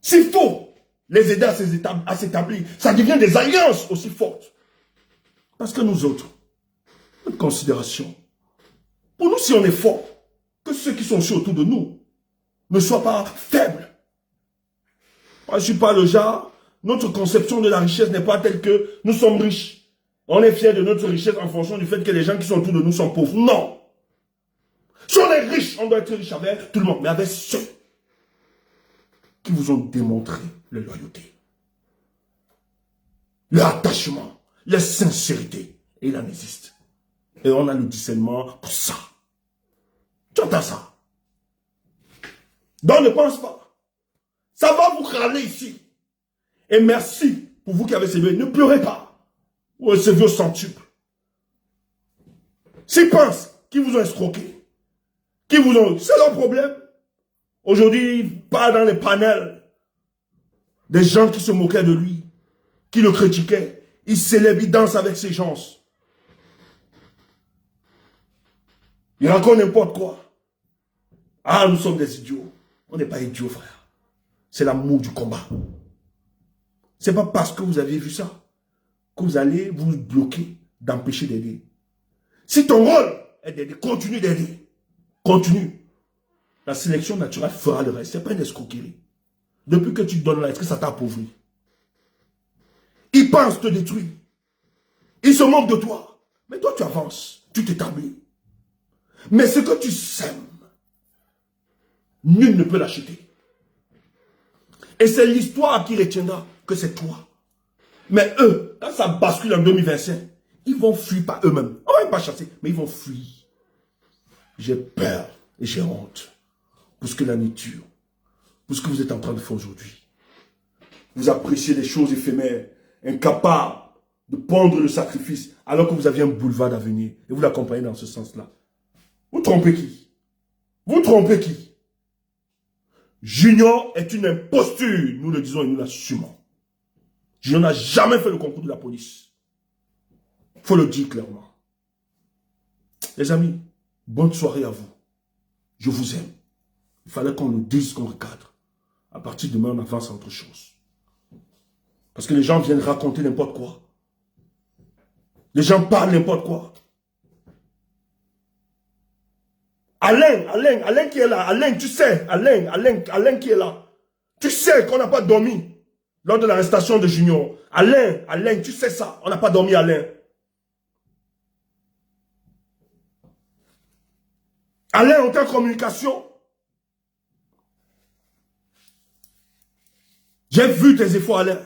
[SPEAKER 2] S'il faut les aider à s'établir, ça devient des alliances aussi fortes. Parce que nous autres, notre considération, pour nous, si on est fort, que ceux qui sont autour de nous ne soient pas faibles. Moi, je ne suis pas le genre, notre conception de la richesse n'est pas telle que nous sommes riches. On est fiers de notre richesse en fonction du fait que les gens qui sont autour de nous sont pauvres. Non. Si on est riche, on doit être riche avec tout le monde, mais avec ceux qui vous ont démontré leur loyauté, leur attachement, leur sincérité. Et il en existe. Et on a le discernement pour ça. Tu entends ça? Donc ne pense pas. Ça va vous râler ici. Et merci pour vous qui avez sévé. Ne pleurez pas. Ou recevez au centuple. S'ils pensent qu'ils vous ont escroqué, qu'ils vous ont... C'est leur problème. Aujourd'hui, pas dans les panels des gens qui se moquaient de lui, qui le critiquaient. Il célèbre, il danse avec ses gens. Il raconte n'importe quoi. Ah, nous sommes des idiots. On n'est pas idiots, frère. C'est l'amour du combat. C'est pas parce que vous avez vu ça que vous allez vous bloquer d'empêcher d'aider. Si ton rôle est d'aider, continue d'aider. Continue. La sélection naturelle fera le reste. Ce n'est pas une escroquerie. Depuis que tu donnes là, est-ce que ça t'a appauvri? Ils pensent te détruire. Ils se moquent de toi. Mais toi, tu avances. Tu t'établis. Mais ce que tu sèmes, nul ne peut l'acheter. Et c'est l'histoire qui retiendra que c'est toi. Mais eux, quand ça bascule en 2025, ils vont fuir par eux-mêmes. On ne va même pas chasser, mais ils vont fuir. J'ai peur et j'ai honte pour ce que la nature, pour ce que vous êtes en train de faire aujourd'hui. Vous appréciez les choses éphémères, incapables de pondre le sacrifice, alors que vous aviez un boulevard d'avenir et vous l'accompagnez dans ce sens-là. Vous trompez qui? Vous trompez qui? Junior est une imposture, nous le disons et nous l'assumons. Junior n'a jamais fait le concours de la police. Il faut le dire clairement. Les amis, bonne soirée à vous. Je vous aime. Il fallait qu'on nous dise, qu'on recadre. À partir de demain, on avance à autre chose. Parce que les gens viennent raconter n'importe quoi. Les gens parlent n'importe quoi. Alain qui est là. Alain, tu sais. Alain qui est là. Tu sais qu'on n'a pas dormi lors de l'arrestation de Junior. Alain, tu sais ça. On n'a pas dormi, Alain. Alain, on est en communication. J'ai vu tes efforts, Alain.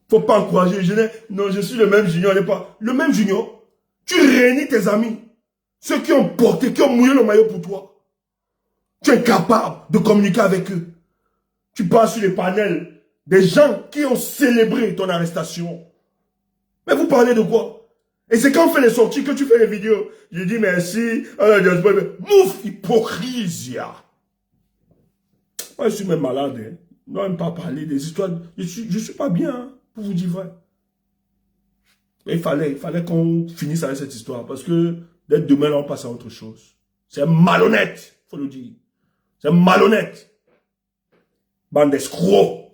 [SPEAKER 2] Faut pas encourager. Non, je suis le même Junior, n'est pas. Le même Junior. Tu réunis tes amis. Ceux qui ont porté, qui ont mouillé le maillot pour toi. Tu es incapable de communiquer avec eux. Tu passes sur les panels des gens qui ont célébré ton arrestation. Mais vous parlez de quoi? Et c'est quand on fait les sorties que tu fais les vidéos. Je dis merci. Mouf, hypocrisia. Moi, je suis même malade. Hein. Je ne dois même pas parler des histoires. Je suis pas bien, hein, pour vous dire vrai. Il fallait qu'on finisse avec cette histoire. Parce que dès demain, là, on passe à autre chose. C'est malhonnête, il faut le dire. C'est malhonnête. Bande d'escrocs.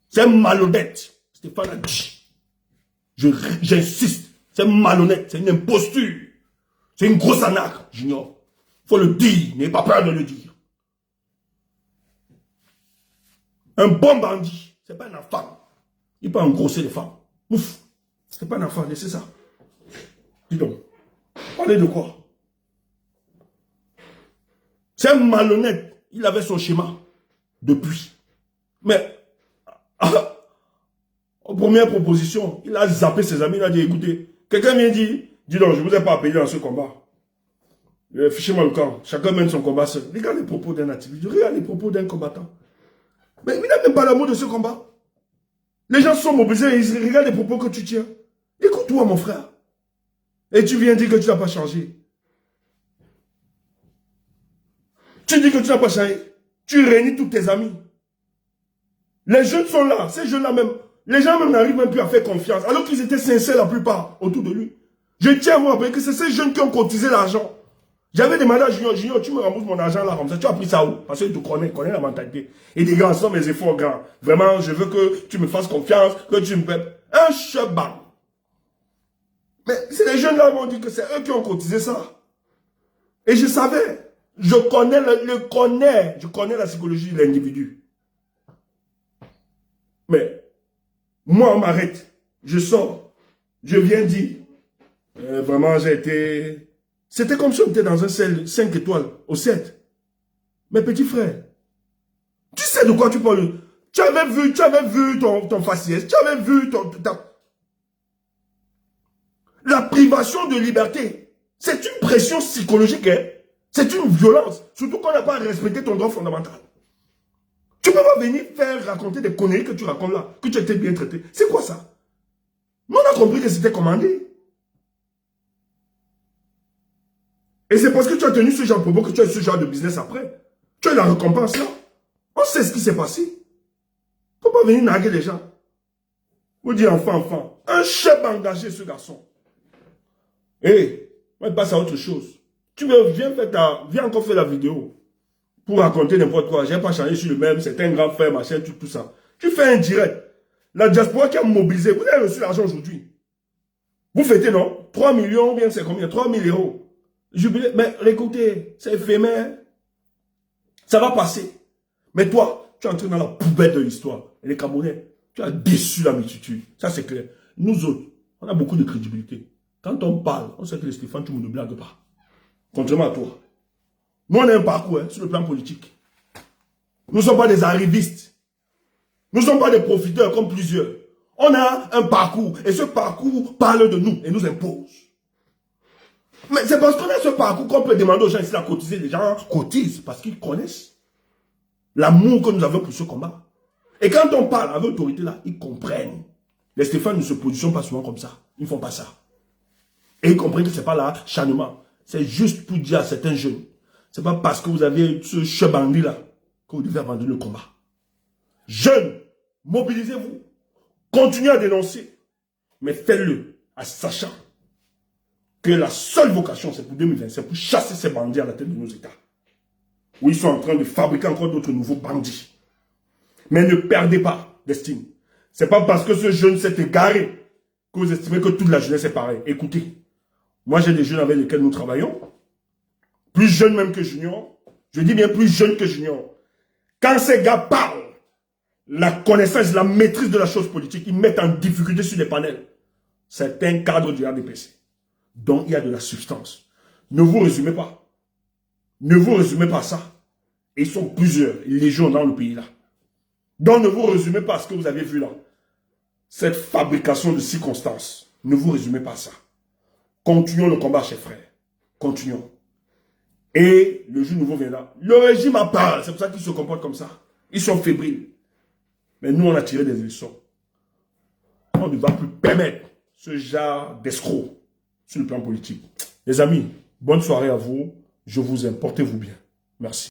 [SPEAKER 2] C'est malhonnête. Stéphane a dit. J'insiste. C'est malhonnête. C'est une imposture. C'est une grosse arnaque, Junior. Il faut le dire. N'ayez pas peur de le dire. Un bon bandit, c'est pas un enfant. Il peut engrosser les femmes. Ouf. C'est pas un enfant, laissez ça. Dis donc. Parlez de quoi? C'est un malhonnête. Il avait son schéma depuis. Mais, aux premières propositions, il a zappé ses amis. Il a dit, écoutez, quelqu'un vient dire, dis donc, je ne vous ai pas appelé dans ce combat. Fichez-moi le camp. Chacun mène son combat seul. Regarde les propos d'un activiste. Regarde les propos d'un combattant. Mais il n'a même pas l'amour de ce combat. Les gens sont mobilisés et ils regardent les propos que tu tiens. Écoute-toi, mon frère. Et tu viens dire que tu n'as pas changé. Tu dis que tu n'as pas changé. Tu réunis tous tes amis. Les jeunes sont là. Ces jeunes-là même. Les gens même n'arrivent même plus à faire confiance. Alors qu'ils étaient sincères la plupart autour de lui. Je tiens à vous rappeler que c'est ces jeunes qui ont cotisé l'argent. J'avais demandé à Junior, tu me rembourses mon argent là comme ça. Tu as pris ça où? Parce que tu connais la mentalité. Et des gars, ce sont mes efforts grands. Vraiment, je veux que tu me fasses confiance, que tu me paies. Un cheban. Mais c'est les jeunes là qui m'ont dit que c'est eux qui ont cotisé ça. Et je savais. Je connais la psychologie de l'individu. Mais, moi, on m'arrête. Je sors. Je viens dire. Vraiment, j'ai été... C'était comme si on était dans un ciel 5 étoiles, au 7. Mais petit frère, tu sais de quoi tu parles? Tu avais vu ton faciès, tu avais vu La privation de liberté, c'est une pression psychologique, hein? C'est une violence, surtout qu'on n'a pas respecté ton droit fondamental. Tu peux pas venir faire raconter des conneries que tu racontes là, que tu étais bien traité. C'est quoi ça? Mais on a compris que c'était commandé. Et c'est parce que tu as tenu ce genre de propos que tu as eu ce genre de business après. Tu as la récompense là. On sait ce qui s'est passé. Il ne faut pas venir narguer les gens. Vous dites enfant. Un chef engagé ce garçon. Hé, on passe à autre chose. Viens encore faire la vidéo. pour raconter n'importe quoi. Je n'ai pas changé sur le même, c'est un grand frère, machin, tout ça. Tu fais un direct. La diaspora qui a mobilisé, vous avez reçu l'argent aujourd'hui. Vous fêtez, non? 3 millions, bien c'est combien? 3 000 euros. Jubilé, mais écoutez, c'est éphémère. Ça va passer. Mais toi, tu es entré dans la poubelle de l'histoire. Et les Camerounais, tu as déçu la multitude. Ça, c'est clair. Nous autres, on a beaucoup de crédibilité. Quand on parle, on sait que les Stéphane, tu ne nous blagues pas. Contrairement à toi. Nous, on a un parcours sur le plan politique. Nous ne sommes pas des arrivistes. Nous ne sommes pas des profiteurs comme plusieurs. On a un parcours. Et ce parcours parle de nous et nous impose. Mais c'est parce qu'on a ce parcours qu'on peut demander aux gens ici à cotiser. Les gens cotisent parce qu'ils connaissent l'amour que nous avons pour ce combat. Et quand on parle avec autorité là, ils comprennent. Les Stéphane ne se positionnent pas souvent comme ça. Ils ne font pas ça. Et ils comprennent que ce n'est pas l'acharnement. C'est juste pour dire à certains jeunes. Ce n'est pas parce que vous avez ce chebandi là que vous devez abandonner le combat. Jeunes, mobilisez-vous. Continuez à dénoncer. Mais faites-le en sachant que la seule vocation, c'est pour 2020, c'est pour chasser ces bandits à la tête de nos États. Où ils sont en train de fabriquer encore d'autres nouveaux bandits. Mais ne perdez pas d'estime. Ce n'est pas parce que ce jeune s'est égaré que vous estimez que toute la jeunesse est pareille. Écoutez, moi j'ai des jeunes avec lesquels nous travaillons, plus jeunes même que Junior. Je dis bien plus jeunes que Junior. Quand ces gars parlent, la connaissance, la maîtrise de la chose politique, ils mettent en difficulté sur les panels. C'est un cadre du RDPC. Donc il y a de la substance. Ne vous résumez pas. Ne vous résumez pas à ça. Ils sont plusieurs, légions dans le pays là. Donc ne vous résumez pas à ce que vous avez vu là. Cette fabrication de circonstances. Ne vous résumez pas à ça. Continuons le combat, chers frères. Continuons. Et le jour nouveau viendra. Le régime a peur. C'est pour ça qu'ils se comportent comme ça. Ils sont fébriles. Mais nous, on a tiré des leçons. On ne va plus permettre ce genre d'escroc sur le plan politique. Les amis, bonne soirée à vous. Je vous aime. Portez-vous bien. Merci.